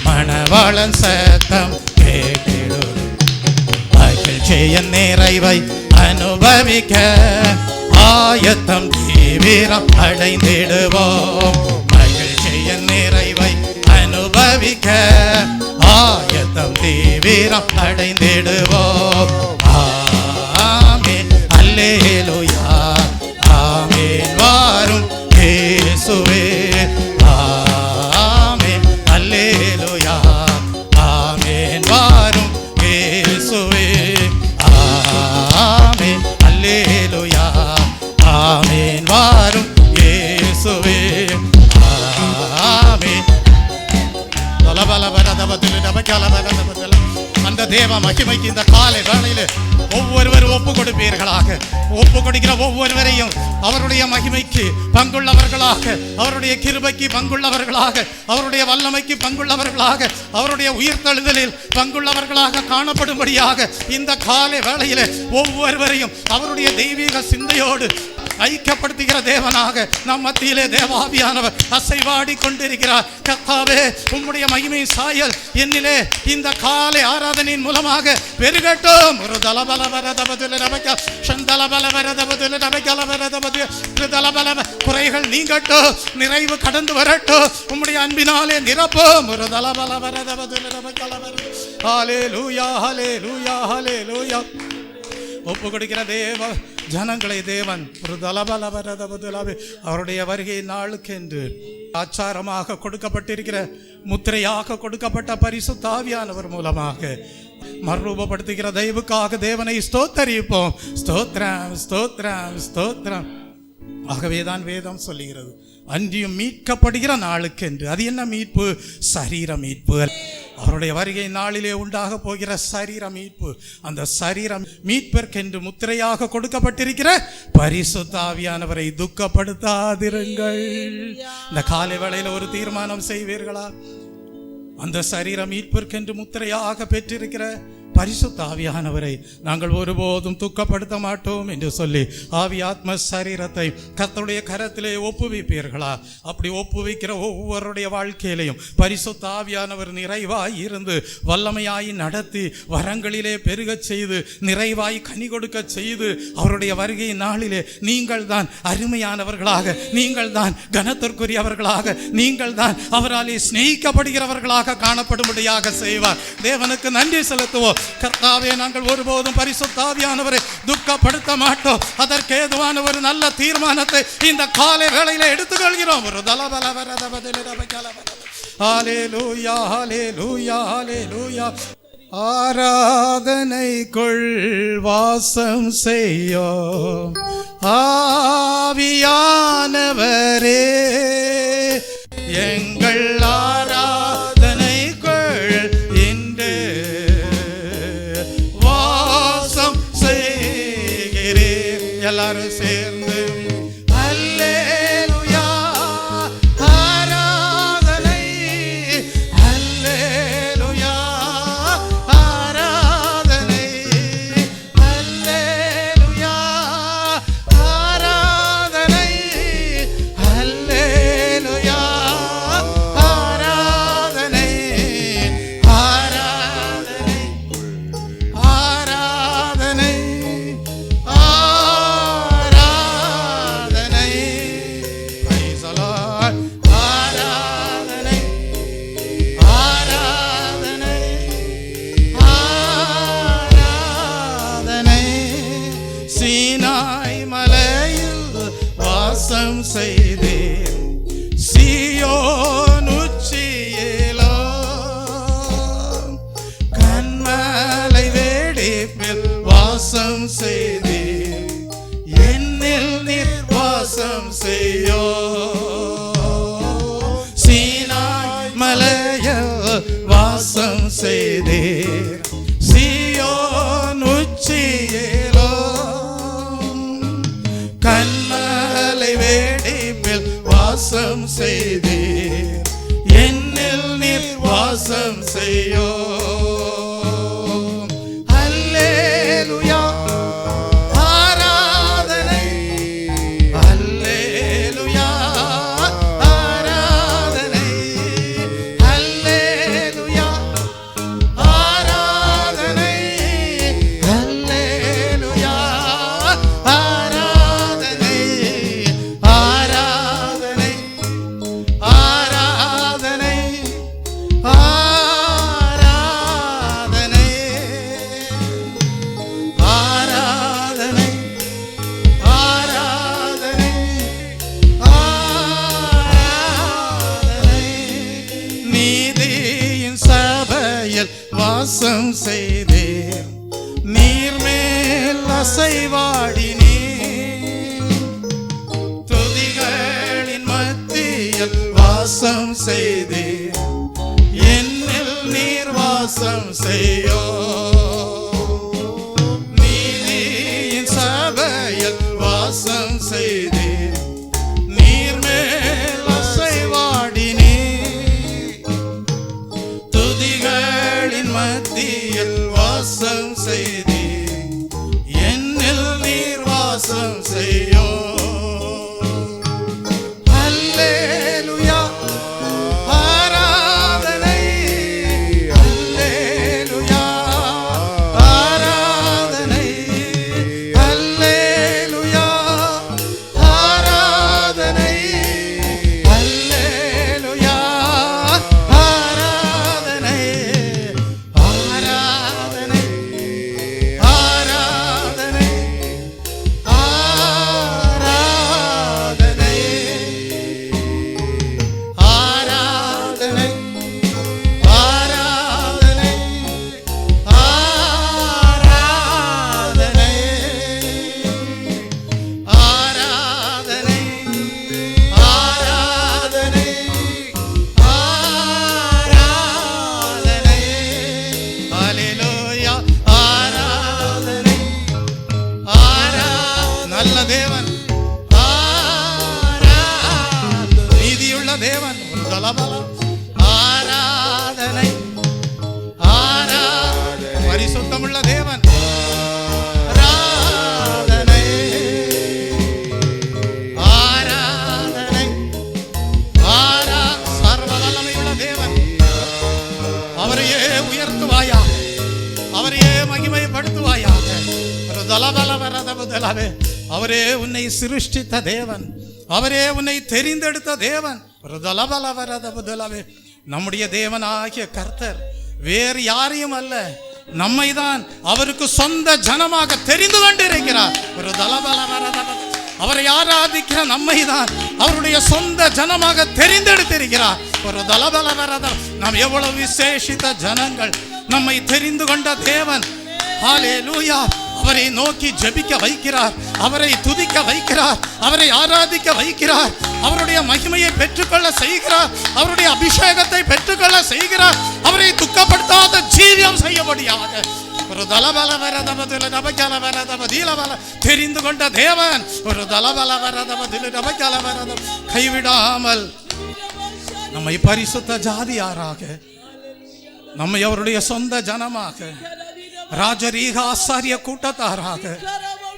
மணவாளன் சத்தம் கேட்டிடுதே. மகிழ்ச்சியின் நிறைவை அனுபவிக்க ஆயத்தம் தீவிரம் அடைந்திடுவோம். மகிழ்ச்சியின் நிறைவை அனுபவிக்க ஆயத்தம் தீவிரம் அடைந்திடுவோம். ஆமென் அல்லேலூயா. ஆமென் வாரும் இயேசுவே. ஆமென் அல்லேலூயா. ஆமென் வாரும் இயேசுவே. ஆமென் அல்லேலூயா. ஆமென் வாரும் இயேசுவே. ஆமென். அந்த தேவ மகிமைக்கு இந்த காலை வேளையில் ஒவ்வொருவரும் ஒப்பு கொடுப்பீர்களாக. ஒப்பு கொடுக்கிற ஒவ்வொருவரையும் அவருடைய மகிமைக்கு பங்குள்ளவர்களாக, அவருடைய கிருபைக்கு பங்குள்ளவர்களாக, அவருடைய வல்லமைக்கு பங்குள்ளவர்களாக, அவருடைய உயிர்த்தெழுதலில் பங்குள்ளவர்களாக காணப்படும்படியாக இந்த காலை வேளையில் ஒவ்வொருவரையும் அவருடைய தெய்வீக சிந்தையோடு ஐக்கியப்படுத்துகிற தேவனாக நம் மத்தியிலே தேவாவியானவர் அசைவாடி கொண்டிருக்கிறார். கர்த்தாவே, உம்முடைய மகிமை சாயல் என்னிலே இந்த காலை ஆராதனையின் மூலமாக பெருகட்டும். ஒரு குறைகள் நீங்கட்டும், நிறைவு கடந்து வரட்டும், உம்முடைய அன்பினாலே நிரப்பும். ஒரு ஹல்லேலூயா, ஹல்லேலூயா, ஹல்லேலூயா. ஒப்பு கொடுக்கிற தேவ ஜனங்களை தேவன் ஒரு அவருடைய வருகை நாளுக்கென்று ஆச்சாரமாக கொடுக்கப்பட்டிருக்கிற முத்திரையாக கொடுக்கப்பட்ட பரிசுத்த ஆவியானவர் மூலமாக மறுரூபப்படுத்துகிற தயவுக்காக தேவனை ஸ்தோத்தரிப்போம். ஸ்தோத்திரம், ஸ்தோத்திரம், ஸ்தோத்திரம். ஆகவேதான் வேதம் சொல்லுகிறது, அன்றியும் மீட்கப்படுகிற நாளுக்கென்று. அது என்ன மீட்பு? சரீர மீட்பு. அவருடைய வருகை நாளிலே உண்டாக போகிற சரீர மீட்பு. அந்த சரீர மீட்பிற்கென்று முத்திரையாக கொடுக்கப்பட்டிருக்கிற பரிசுத்த ஆவியானவரை துக்கப்படுத்தாதிருங்கள். இந்த காலை வேளையில் ஒரு தீர்மானம் செய்வீர்களா? அந்த சரீர மீட்பிற்கென்று முத்திரையாக பெற்றிருக்கிற பரிசுத்த ஆவியானவரை நாங்கள் ஒருபோதும் துக்கப்படுத்த மாட்டோம் என்று சொல்லி ஆவி ஆத்ம சரீரத்தை கர்த்தருடைய கரத்திலே ஒப்புவிப்பீர்களா? அப்படி ஒப்புவிக்கிற ஒவ்வொருடைய வாழ்க்கையிலையும் பரிசுத்த ஆவியானவர் நிறைவாய் இருந்து வல்லமையாய் நடத்தி வரங்களிலே பெருகச் செய்து நிறைவாய் கனி கொடுக்க செய்து அவருடைய வருகை நாளிலே நீங்கள் தான் அருமையானவர்களாக, நீங்கள் தான் கனத்திற்குரியவர்களாக, நீங்கள் தான் அவராலே சிநேகிக்கப்படுகிறவர்களாக காணப்படும்படியாக செய்வார். தேவனுக்கு நன்றி செலுத்துவோம். கர்த்தாவே, நாங்கள் ஒருபோதும் பரிசுத்த ஆவியானவரை துக்கப்படுத்த மாட்டோம். அதற்கு ஏதுவான ஒரு நல்ல தீர்மானத்தை இந்த காலை வேளையில எடுத்துக்கொள்கிறோம். ஒரு ஹல்லேலூயா, ஹல்லேலூயா, ஹல்லேலூயா. ஆராதனைக்குள் வாசம் செய்யும் ஆவியானவரே, எங்கள் ஆராதனைக்குள் இன்று வாசம் செய்கிறீர். எல்லாரும் சேர்ந்து அல்லேலூயா, ஆராதனை, அல்லேலூயா, ஆராதனை, அல்லேலூயா, ஆராதனை, அல்லேலூயா, ஆராதனை, ஆராதனை, ஆராதனை, ஆராதனை. Praise the Lord. ஆராதனை, ஆராதனை, ஆராதனை. சீனாய் மலையில் வாசம் செய்தேன், சீயோன் உச்சியிலோ கன்மலை வெடிப்பில் வாசம் செய்தேன், என்னில் நீர் வாசம் செய்யோ. சீனாய் மலையில் வாசம் செய்தேன், சீயோன் உச்சியிலோ செய்தீர், என்னில் நீர் வாசம் செய்யோ. அல்லேலூயா ஆராதனை, அல்லேலூயா ஆராதனை, அல்லேலூயா ஆராதனை, அல்லேலூயா ஆராதனை, ஆராதனை, ஆராதனை, ஆராதனை, ஆராதனை, ஆராதனை, ஆராதனை. நீதியின் சபையில் வாசம் செய்தீர், நீர் மேல் அசைவாடினீர், துதிகளின் மத்தியில் வாசம் செய்தீர், என்னில் நீர் வாசம் செய்யோ. நீதியின் சபையில் வாசம் செய்தீர், நீர் மேல் அசைவாடினீர், துதிகளின் மத்தியில் வாசம் செய்தீர், என்னில் நீர் வாசம் செய்யோ. அல்லேலூயா ஆராதனை, அல்லேலூயா ஆராதனை, அல்லேலூயா ஆராதனை, அல்லேலூயா ஆராதனை, ஆராதனை, ஆராதனை, ஆராதனை, ஆராதனை, ஆராதனை, ஆராதனை, ஆராதனை, ஆராதனை, ஆராதனை, அல்லேலூயா ஆராதனை, நல்ல தேவன், நீதியுள்ள தேவன், ஆராதனை, பரிசுத்தமுள்ள தேவன், ஆராதனை, ஆராதனை, சர்வ வல்லமையுள்ள தேவன். அவரையே உயர்த்துவாயாக, அவரையே மகிமைப்படுத்துவாயாக. அவரே உன்னை சிருஷ்டித்த தேவன், அவரே உன்னை தெரிந்தெடுத்த தேவன். நம்முடைய தேவனாகிய கர்த்தர் வேறு யாரையும் அல்ல, நம்மை தான் அவருக்கு சொந்த ஜனமாக தெரிந்து கொண்டிருக்கிறார். அவரை ஆராதிக்கிற நம்மை தான் அவருடைய சொந்த ஜனமாக தெரிந்தெடுத்திருக்கிறார். ஒரு நாம் எவ்வளவு விசேஷித்த ஜனங்கள், நம்மை தெரிந்து கொண்ட தேவன். ஹல்லேலூயா. அவரை நோக்கி ஜெபிக்க வைக்கிறார், அவரை துதிக்க வைக்கிறார், அவரை ஆராதிக்க வைக்கிறார், அவருடைய மகிமையை பெற்றுக்கொள்ள செய்கிறார், அவருடைய அபிஷேகத்தை பெற்றுக்கொள்ள செய்கிறார், அவரை துக்கப்படுத்தாத ஜீவியம் செய்யபடியாக ஒரு தலபல வரதபதில நபக்கல வரதபதில வல தெரிந்து கொண்ட தேவன். ஒரு தலபல வரதபதில நபக்கல வரதம் கைவிடாமல் நம்மை பரிசுத்த ஜாதியாராக, நம்மை அவருடைய சொந்த ஜனமாக, ராஜரீக ஆசாரிய கூட்டத்தாராக,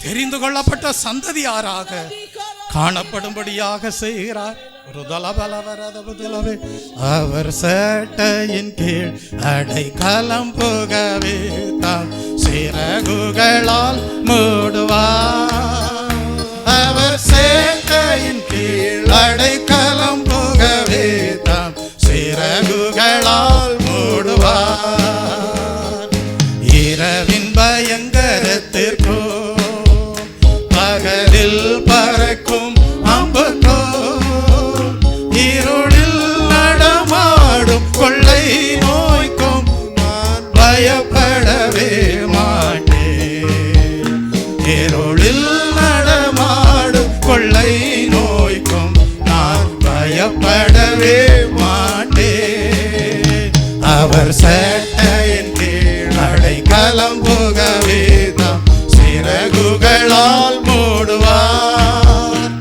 தெரிந்து கொள்ளப்பட்ட சந்ததியாராக காணப்படும்படியாக செய்கிறார். ஒரு தலபலவரதபதிலவே அவர் சேட்டையின் கீழ் அடைக்கலம் புகவே தாம் சிறகுகளால் மூடுவார். அவர் சேட்டையின் கீழ் அடைக்கலம் புகவே தாம் சிறகுகளால் மூடுவார். இரவின் பயங்கரத்திற்கோ பகலில் பறக்கும் அம்புக்கோ இருளில் நடமாடும் கொள்ளை நோய்க்கும் நான் பயப்படவே மாட்டேன். இருளில் நடமாடும் கொள்ளை நோய்க்கும் நான் பயப்படவே மாட்டேன். அவர் சேட்டையின் கீழ் அடைக்கலம் புகவே தாம் சிறகுகளால் மூடுவார்.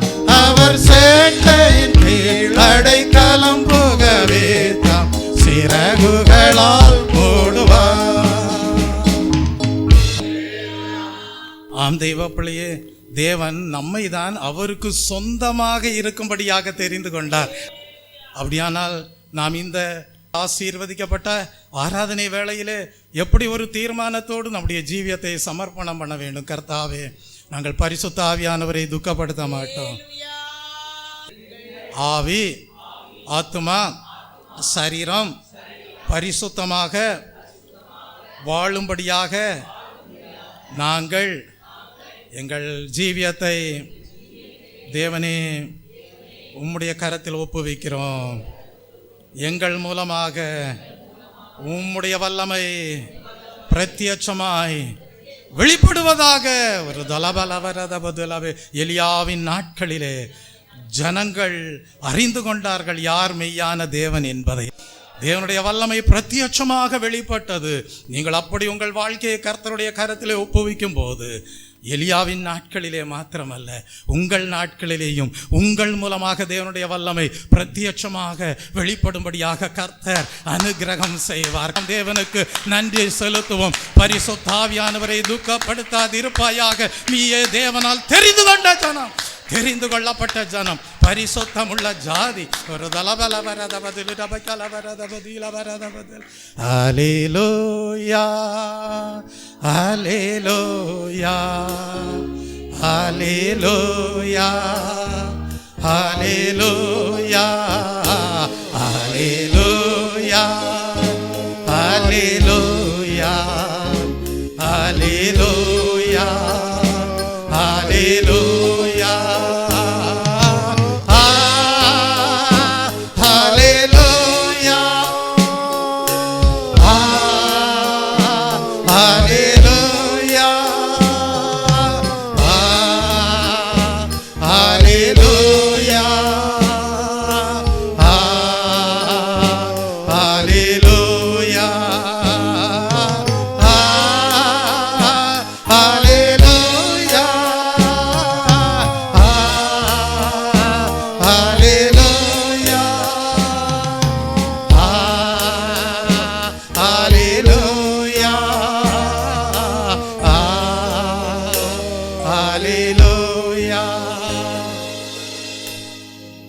அவர் சேட்டையின் கீழ் அடை சிறகுகளால் மூடுவார். ஆம் தெய்வ பிள்ளையே, தேவன் நம்மை தான் அவருக்கு சொந்தமாக இருக்கும்படியாக தெரிந்து கொண்டார். அப்படியானால் நாம் இந்த ஆசீர்வதிக்கப்பட்ட ஆராதனை வேளையிலே எப்படி ஒரு தீர்மானத்தோடு நம்முடைய ஜீவியத்தை சமர்ப்பணம் பண்ண வேண்டும். கர்த்தாவே, நாங்கள் பரிசுத்த ஆவியானவரை துக்கப்படுத்த மாட்டோம். ஆவி, ஆத்துமா, சரீரம் பரிசுத்தமாக வாழும்படியாக நாங்கள் எங்கள் ஜீவியத்தை தேவனே உம்முடைய கரத்தில் ஒப்புவிக்கிறோம். எங்கள் மூலமாக உம்முடைய வல்லமை பிரத்யட்சமாய் வெளிப்படுவதாக. ஒரு தலபலவரதபதுலவே எலியாவின் நாட்களிலே ஜனங்கள் அறிந்து கொண்டார்கள் யார் மெய்யான தேவன் என்பதை. தேவனுடைய வல்லமை பிரத்யட்சமாக வெளிப்பட்டது. நீங்கள் அப்படி உங்கள் வாழ்க்கையை கர்த்தருடைய கரத்திலே ஒப்புவிக்கும் போது எலியாவின் நாட்களிலே மாத்திரமல்ல, உங்கள் நாட்களிலேயும் உங்கள் மூலமாக தேவனுடைய வல்லமை பிரத்யட்சமாக வெளிப்படும்படியாக கர்த்தர் அனுக்கிரகம் செய்வார். தேவனுக்கு நன்றி செலுத்துவோம். பரிசுத்த ஆவியானவரை துக்கப்படுத்தாதிருப்பாயாக. நீயே தேவனால் தெரிந்து கொண்ட ஜனம், தெரிந்து கொள்ளப்பட்ட ஜனம், பரிசுத்தமுள்ள ஜாதி. ஒரு ஹல்லேலூயா, ஹல்லேலூயா, ஹல்லேலூயா, ஹல்லேலூயா, ஹல்லேலூயா, ஹல்லேலூயா, ஹல்லேலூயா, ஹல்லேலூயா.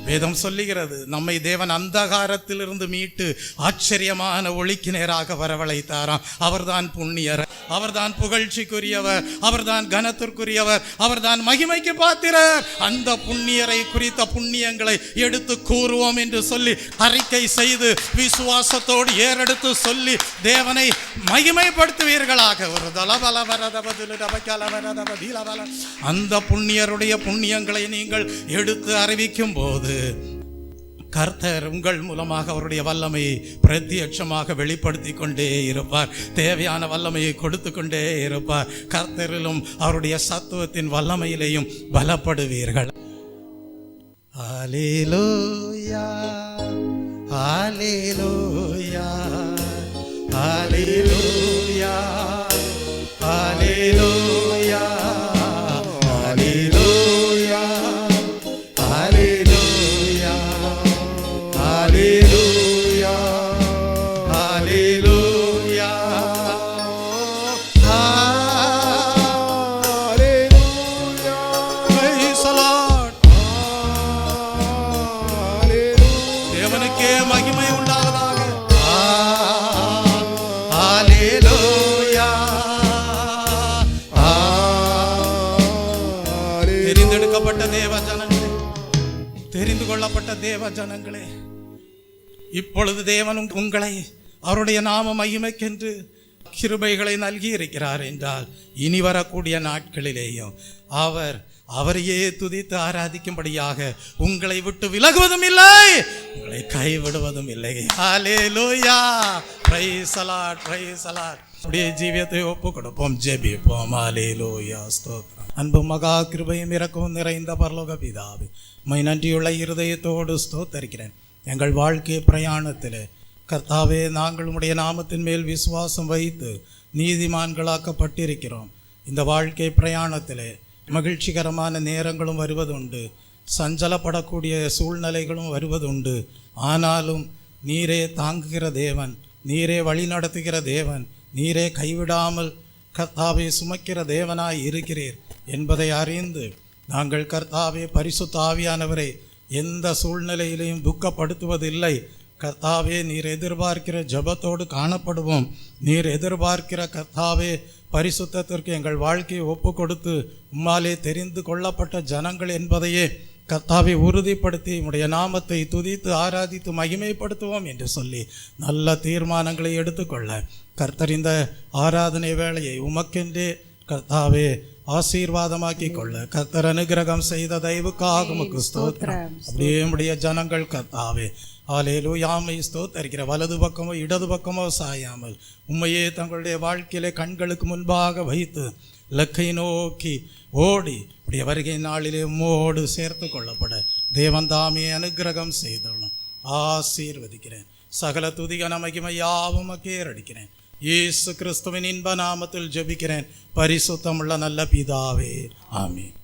வேதம் சொல்லுகிறது, நம்மை தேவன் அந்தகாரத்திலிருந்து மீட்டு ஆச்சரியமான ஒளிக்கு நேராக வரவழைத்தாராம். அவர்தான் புண்ணியர், அவர்தான் புகழ்ச்சிக்குரியவர், அவர்தான் கனத்திற்குரியவர், அவர்தான் மகிமைக்கு பாத்திரர். அந்த புண்ணியரை குறித்த புண்ணியங்களை எடுத்து கூறுவோம் என்று சொல்லி அறிக்கை செய்து விசுவாசத்தோடு ஏறெடுத்து சொல்லி தேவனை மகிமைப்படுத்துவீர்களாக. ஒரு அந்த புண்ணியருடைய புண்ணியங்களை நீங்கள் எடுத்து அறிவிக்கும் போது கர்த்தர் உங்கள் மூலமாக அவருடைய வல்லமையை பிரத்யட்சமாக வெளிப்படுத்தி கொண்டே இருப்பார். தேவையான வல்லமையை கொடுத்து கொண்டே இருப்பார். கர்த்தரிலும் அவருடைய சத்துவத்தின் வல்லமையிலேயும் பலப்படுவீர்கள். ஹல்லேலூயா, ஹல்லேலூயா, ஹல்லேலூயா, ஹல்லேலூயா, ஹல்லேலூயா, ஹல்லேலூயா, ஹல்லேலூயா, ஹல்லேலூயா, ஹல்லேலூயா. Praise the Lord. தேவனுக்கே மகிமை உண்டாவதாக. ஹல்லேலூயா. தெரிந்தெடுக்கப்பட்ட தேவ ஜனங்களே, தெரிந்து கொள்ளப்பட்ட தேவ ஜனங்களே, இப்பொழுது தேவன் உங்களை அவருடைய நாம மகிமைக்கென்று கிருபைகளை நல்கி இருக்கிறார் என்றால் இனி வரக்கூடிய நாட்களிலேயும் அவரையே துதித்து ஆராதிக்கும்படியாக உங்களை விட்டு விலகுவதும் இல்லை, உங்களை கைவிடுவதும் இல்லை. Hallelujah. Praise the Lord, praise the Lord. அப்படியே ஜீவியத்தை ஒப்பு கொடுப்போம், ஜெபிப்போம். ஹல்லேலூயா, ஸ்தோத்திரம். அன்பு மகா கிருபையும் இரக்கமும் நிறைந்த பரலோக பிதாவே, உம்மை நன்றியுள்ள இருதயத்தோடு ஸ்தோத்தரிக்கிறேன். எங்கள் வாழ்க்கை பிரயாணத்தில் கர்த்தாவே, நாங்கள் உம்முடைய நாமத்தின் மேல் விசுவாசம் வைத்து நீதிமான்களாக்கப்பட்டிருக்கிறோம். இந்த வாழ்க்கை பிரயாணத்தில் மகிழ்ச்சிகரமான நேரங்களும் வருவதுண்டு, சஞ்சலப்படக்கூடிய சூழ்நிலைகளும் வருவதுண்டு. ஆனாலும் நீரே தாங்குகிற தேவன், நீரே வழி நடத்துகிற தேவன், நீரே கைவிடாமல் கர்த்தாவே சுமக்கிற தேவனாய் இருக்கிறீர் என்பதை அறிந்து நாங்கள் கர்த்தாவே பரிசுத்த ஆவியானவரை எந்த சூழ்நிலையிலையும் துக்கப்படுத்துவதில்லை. கர்த்தாவே நீர் எதிர்பார்க்கிற ஜெபத்தோடு காணப்படுவோம். நீர் எதிர்பார்க்கிற கர்த்தாவே பரிசுத்தத்திற்கு எங்கள் வாழ்க்கையை ஒப்பு கொடுத்து உம்மாலே தெரிந்து கொள்ளப்பட்ட ஜனங்கள் என்பதையே கர்த்தாவை உறுதிப்படுத்தி உம்முடைய நாமத்தை துதித்து ஆராதித்து மகிமைப்படுத்துவோம் என்று சொல்லி நல்ல தீர்மானங்களை எடுத்துக்கொள்ள கர்த்தர் இந்த ஆராதனை வேளையை உமக்கென்றே கர்த்தாவே ஆசீர்வாதமாக்கி கொள்ள கர்த்தர் அனுகிரகம் செய்த தயவுக்காக உமக்கு ஸ்தோத்திரம். அப்படியே உம்முடைய ஜனங்கள் கர்த்தாவே ஹல்லேலூயாமை ஸ்தோத்தரிக்கிற வலது பக்கமோ இடது பக்கமோ சாயாமல் உம்மையே தங்களுடைய வாழ்க்கையிலே கண்களுக்கு முன்பாக வைத்து இலக்கை நோக்கி ஓடி இப்படி வருகை நாளிலே உம்மோடு சேர்த்து கொள்ளப்பட தேவன் தாமே அனுகிரகம் செய்தோம். ஆசீர்வதிக்கிறேன். சகல துதிகன மகிமை யாவும் கேரடிக்கிறேன். இயேசு கிறிஸ்துவின் இன்ப நாமத்தில் ஜெபிக்கிறேன் பரிசுத்தமுள்ள நல்ல பிதாவே, ஆமென்.